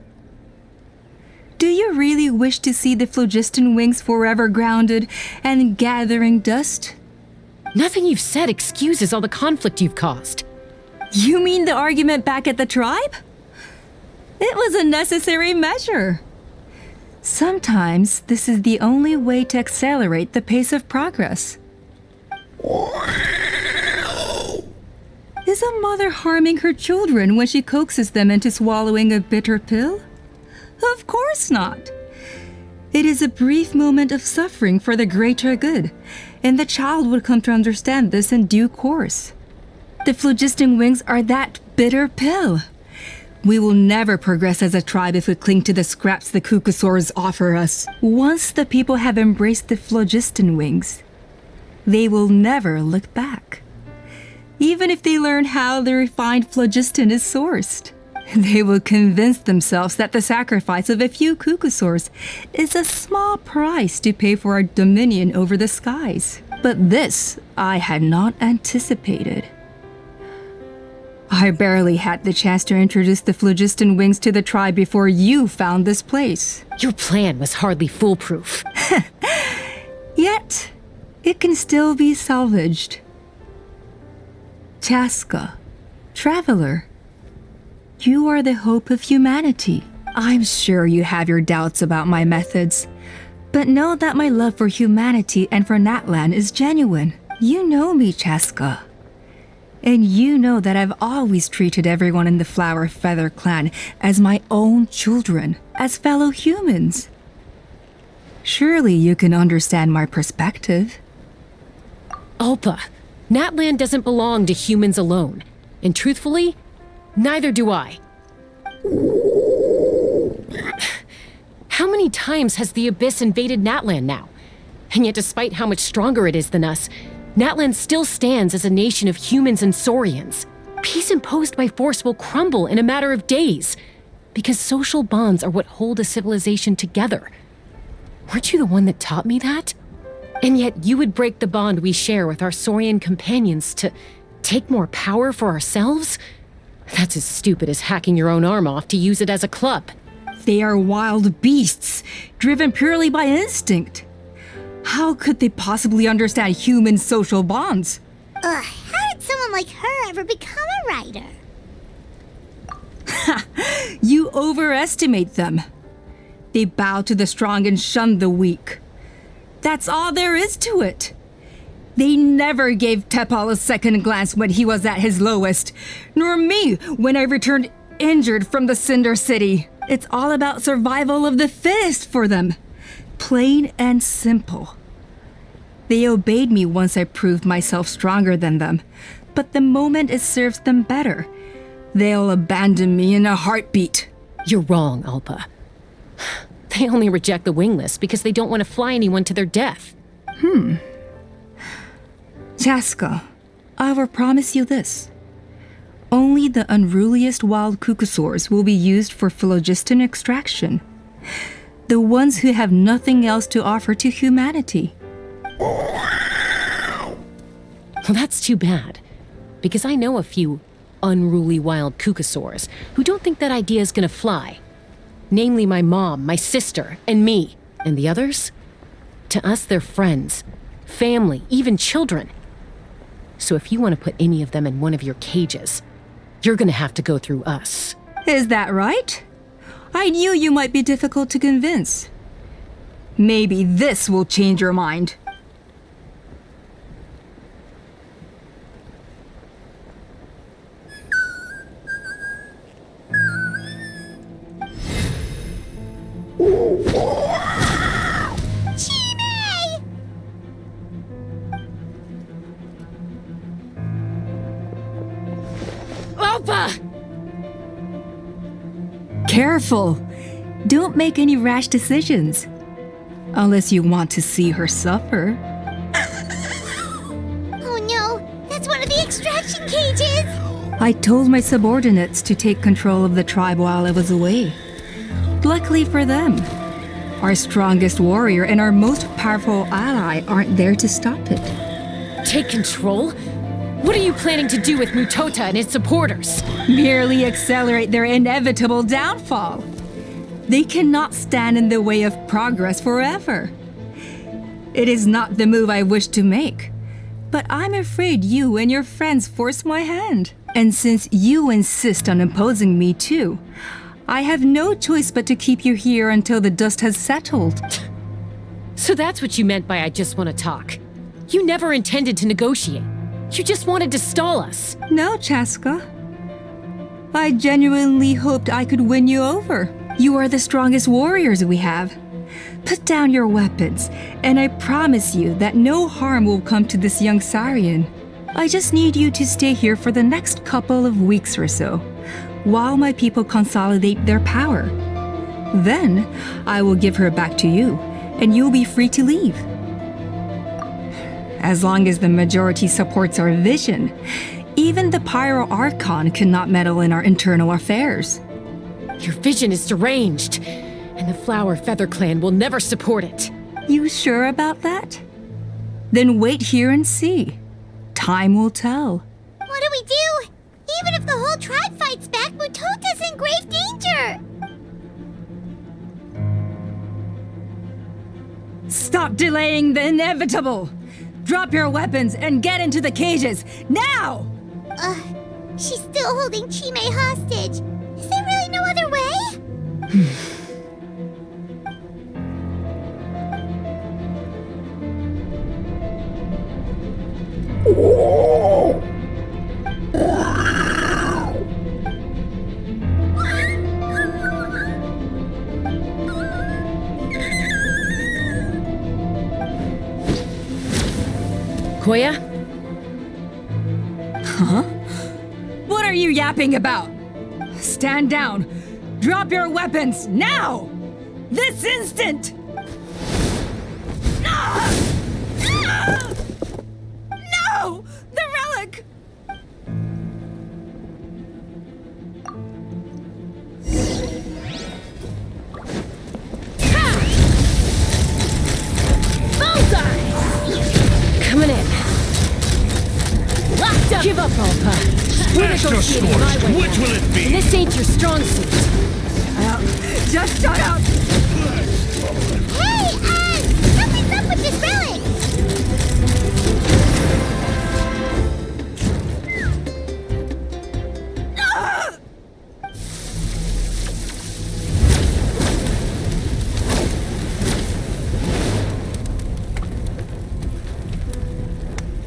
do you really wish to see the phlogiston wings forever grounded and gathering dust? Nothing you've said excuses all the conflict you've caused. You mean the argument back at the tribe? It was a necessary measure. Sometimes this is the only way to accelerate the pace of progress. Is a mother harming her children when she coaxes them into swallowing a bitter pill? Of course not. It is a brief moment of suffering for the greater good, and the child would come to understand this in due course. The phlogiston wings are that bitter pill. We will never progress as a tribe if we cling to the scraps the Cucusaurs offer us. Once the people have embraced the phlogiston wings, they will never look back. Even if they learn how the refined phlogiston is sourced, they will convince themselves that the sacrifice of a few Cucusaurs is a small price to pay for our dominion over the skies. But this I had not anticipated. I barely had the chance to introduce the phlogiston wings to the tribe before you found this place. Your plan was hardly foolproof. Yet, it can still be salvaged. Chaska, traveler, you are the hope of humanity. I'm sure you have your doubts about my methods, but know that my love for humanity and for Natlan is genuine. You know me, Chaska. And you know that I've always treated everyone in the Flower Feather clan as my own children, as fellow humans. Surely you can understand my perspective. Ulpa, Natlan doesn't belong to humans alone. And truthfully, neither do I. How many times has the Abyss invaded Natlan now? And yet despite how much stronger it is than us, Natlan still stands as a nation of humans and Saurians. Peace imposed by force will crumble in a matter of days, because social bonds are what hold a civilization together. Weren't you the one that taught me that? And yet you would break the bond we share with our Saurian companions to take more power for ourselves? That's as stupid as hacking your own arm off to use it as a club. They are wild beasts, driven purely by instinct. How could they possibly understand human social bonds? Ugh, how did someone like her ever become a writer? You overestimate them. They bow to the strong and shun the weak. That's all there is to it. They never gave Tepal a second glance when he was at his lowest, nor me when I returned injured from the Cinder City. It's all about survival of the fittest for them. Plain and simple. They obeyed me once I proved myself stronger than them, but the moment it serves them better, they'll abandon me in a heartbeat. You're wrong, Ulpa. They only reject the wingless because they don't want to fly anyone to their death. Chaska, I will promise you this. Only the unruliest wild Cucusaurs will be used for phlogiston extraction. The ones who have nothing else to offer to humanity. Well, that's too bad, because I know a few unruly wild Kukasaurs who don't think that idea is gonna fly. Namely my mom, my sister, and me. And the others? To us, they're friends, family, even children. So if you want to put any of them in one of your cages, you're gonna have to go through us. Is that right? I knew you might be difficult to convince. Maybe this will change your mind. Opa! Careful! Don't make any rash decisions. Unless you want to see her suffer. Oh no, that's one of the extraction cages! I told my subordinates to take control of the tribe while I was away. Luckily for them, our strongest warrior and our most powerful ally aren't there to stop it. Take control? What are you planning to do with Mutota and his supporters? Merely accelerate their inevitable downfall. They cannot stand in the way of progress forever. It is not the move I wish to make, but I'm afraid you and your friends force my hand. And since you insist on opposing me too, I have no choice but to keep you here until the dust has settled. So that's what you meant by I just want to talk. You never intended to negotiate. You just wanted to stall us. No, Chaska. I genuinely hoped I could win you over. You are the strongest warriors we have. Put down your weapons, and I promise you that no harm will come to this young Saurian. I just need you to stay here for the next couple of weeks or so, while my people consolidate their power. Then, I will give her back to you, and you'll be free to leave. As long as the majority supports our vision, even the Pyro Archon cannot meddle in our internal affairs. Your vision is deranged, and the Flower Feather Clan will never support it. You sure about that? Then wait here and see. Time will tell. What do we do? Even if the whole tribe fights back, Mutota's in grave danger! Stop delaying the inevitable! Drop your weapons and get into the cages, now! She's still holding Chime hostage. Is there really no other way? Koya? Huh? What are you yapping about? Stand down. Drop your weapons, now! This instant! No! The relic! Coming in. Locked up! Give up, Alpa. We're negotiating my way. Which will it be? And this ain't your strong suit. Just shut up! Hey, something's up with this relic!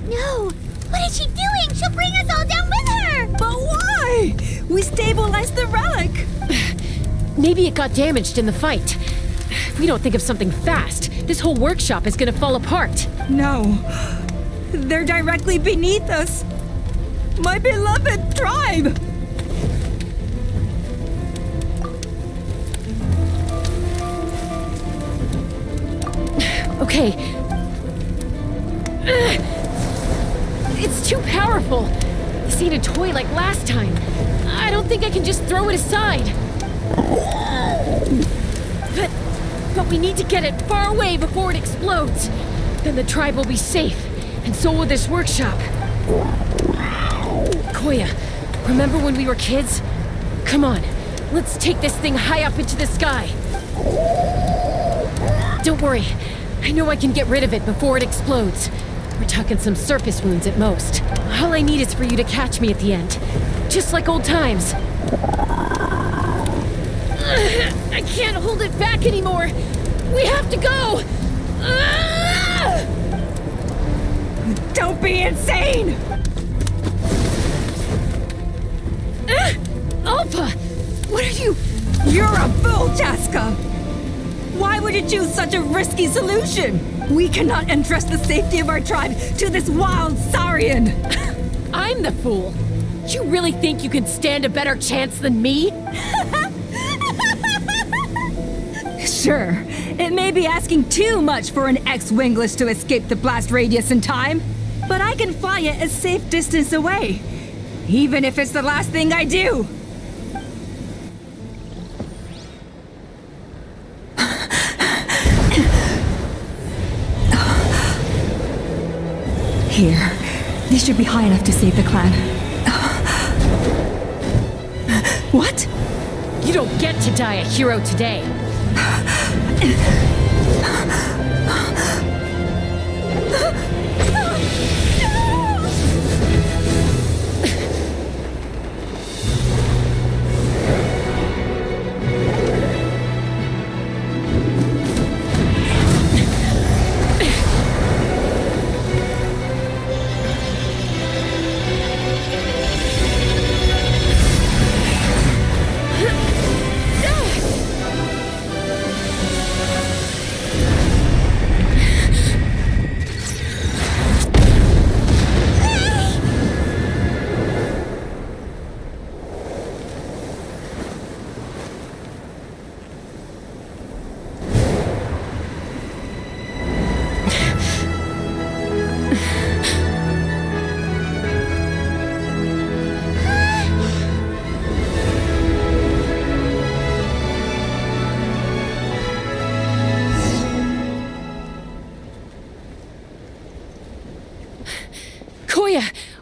No! What is she doing? She'll bring us all down with her! But why? We stabilized the relic! Maybe it got damaged in the fight. If we don't think of something fast, this whole workshop is gonna fall apart. No. They're directly beneath us. My beloved tribe! Okay. It's too powerful. This ain't a toy like last time. I don't think I can just throw it aside. But we need to get it far away before it explodes. Then the tribe will be safe, and so will this workshop. Koya, Remember when we were kids? Come on, let's take this thing high up into the sky. Don't worry, I know I can get rid of it before it explodes. We're talking some surface wounds at most. All I need is for you to catch me at the end. Just like old times. I can't hold it back anymore. We have to go. Don't be insane! Alpha! What are you... You're a fool, Chaska! Why would you choose such a risky solution? We cannot entrust the safety of our tribe to this wild Saurian! I'm the fool! You really think you can stand a better chance than me? Sure, it may be asking too much for an ex-wingless to escape the blast radius in time, but I can fly it a safe distance away, even if it's the last thing I do. Here, these should be high enough to save the clan. What? You don't get to die a hero today.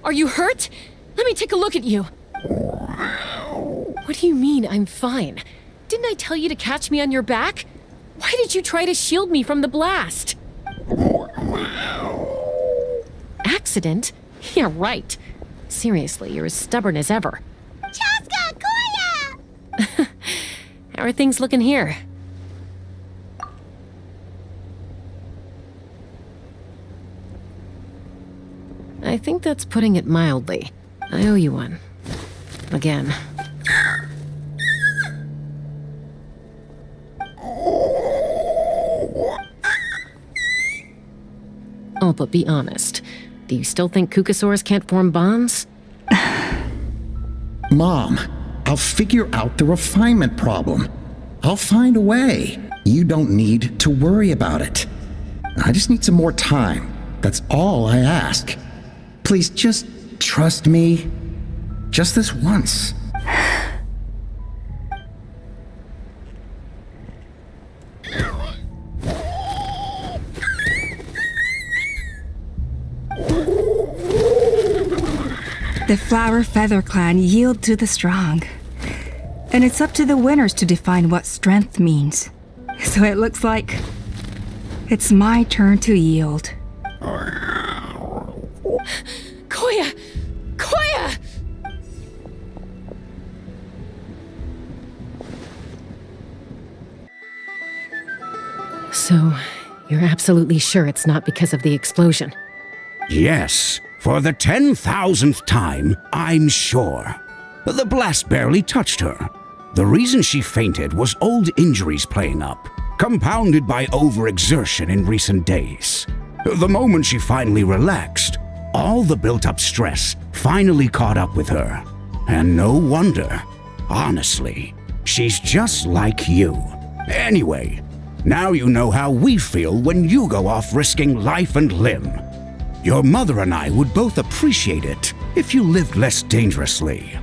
Are you hurt? Let me take a look at you. What do you mean, I'm fine? Didn't I tell you to catch me on your back? Why did you try to shield me from the blast? Accident? Yeah, right. Seriously, you're as stubborn as ever. Chaska, Koya! How are things looking here? I think that's putting it mildly. I owe you one. Again. Oh, but be honest. Do you still think Kukasaurs can't form bonds? Mom, I'll figure out the refinement problem. I'll find a way. You don't need to worry about it. I just need some more time. That's all I ask. Please just trust me. Just this once. The Flower Feather Clan yield to the strong. And it's up to the winners to define what strength means. So it looks like it's my turn to yield. Koya! Koya! So, you're absolutely sure it's not because of the explosion? Yes, for the 10,000th time, I'm sure. The blast barely touched her. The reason she fainted was old injuries playing up, compounded by overexertion in recent days. The moment she finally relaxed, all the built-up stress finally caught up with her. And no wonder. Honestly, she's just like you. Anyway, now you know how we feel when you go off risking life and limb. Your mother and I would both appreciate it if you lived less dangerously.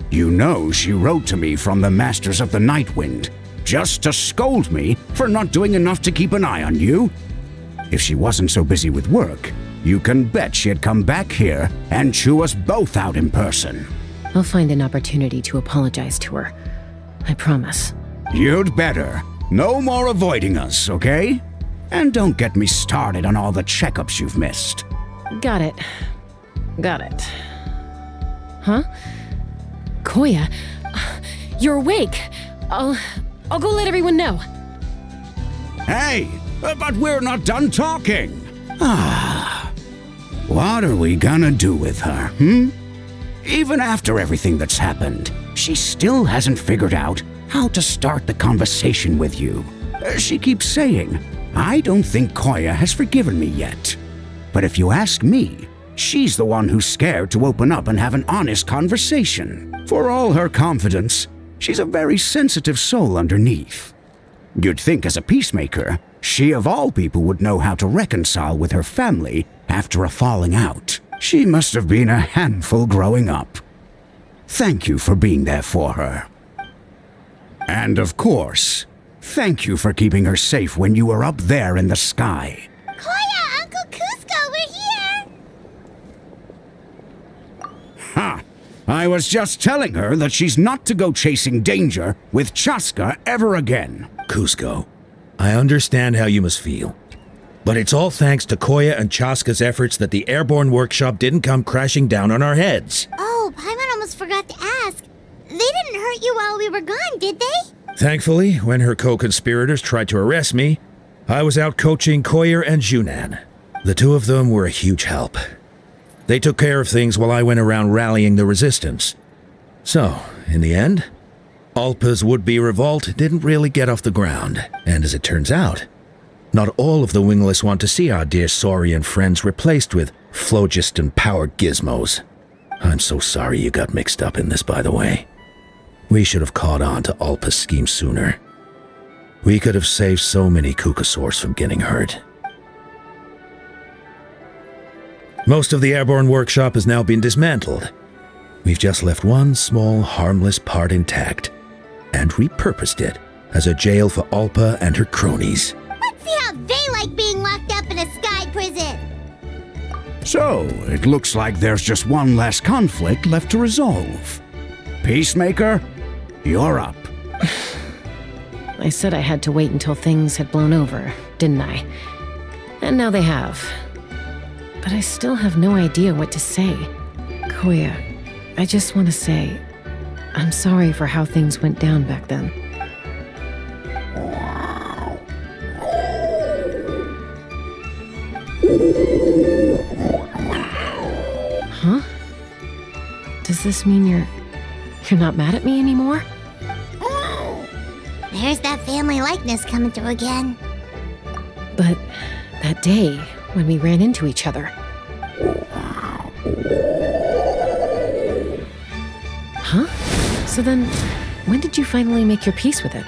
You know she wrote to me from the Masters of the Nightwind, just to scold me for not doing enough to keep an eye on you. If she wasn't so busy with work, you can bet she'd come back here and chew us both out in person. I'll find an opportunity to apologize to her. I promise. You'd better. No more avoiding us, okay? And don't get me started on all the checkups you've missed. Got it. Huh? Koya, you're awake. I'll go let everyone know. Hey, but we're not done talking. What are we gonna do with her, Even after everything that's happened, she still hasn't figured out how to start the conversation with you. She keeps saying, I don't think Koya has forgiven me yet. But if you ask me, she's the one who's scared to open up and have an honest conversation. For all her confidence, she's a very sensitive soul underneath. You'd think as a peacemaker, she of all people would know how to reconcile with her family after a falling out. She must have been a handful growing up. Thank you for being there for her. And of course, thank you for keeping her safe when you were up there in the sky. Koya, Uncle Cusco, we're here! Ha! I was just telling her that she's not to go chasing danger with Chaska ever again. Cusco, I understand how you must feel. But it's all thanks to Koya and Chaska's efforts that the airborne workshop didn't come crashing down on our heads. Oh, Paimon almost forgot to ask. They didn't hurt you while we were gone, did they? Thankfully, when her co-conspirators tried to arrest me, I was out coaching Koya and Junan. The two of them were a huge help. They took care of things while I went around rallying the resistance. So, in the end, Alpa's would-be revolt didn't really get off the ground. And as it turns out, not all of the wingless want to see our dear Saurian friends replaced with phlogiston-powered gizmos. I'm so sorry you got mixed up in this, by the way. We should have caught on to Alpa's scheme sooner. We could have saved so many Kukasaurs from getting hurt. Most of the airborne workshop has now been dismantled. We've just left one small, harmless part intact and repurposed it as a jail for Alpa and her cronies. Let's see how they like being locked up in a sky prison. So, it looks like there's just one less conflict left to resolve. Peacemaker, you're up. I said I had to wait until things had blown over, didn't I? And now they have. But I still have no idea what to say. Koya, I just want to say, I'm sorry for how things went down back then. Huh? Does this mean you're not mad at me anymore? There's that family likeness coming through again. But that day, when we ran into each other. Huh? So then, when did you finally make your peace with it?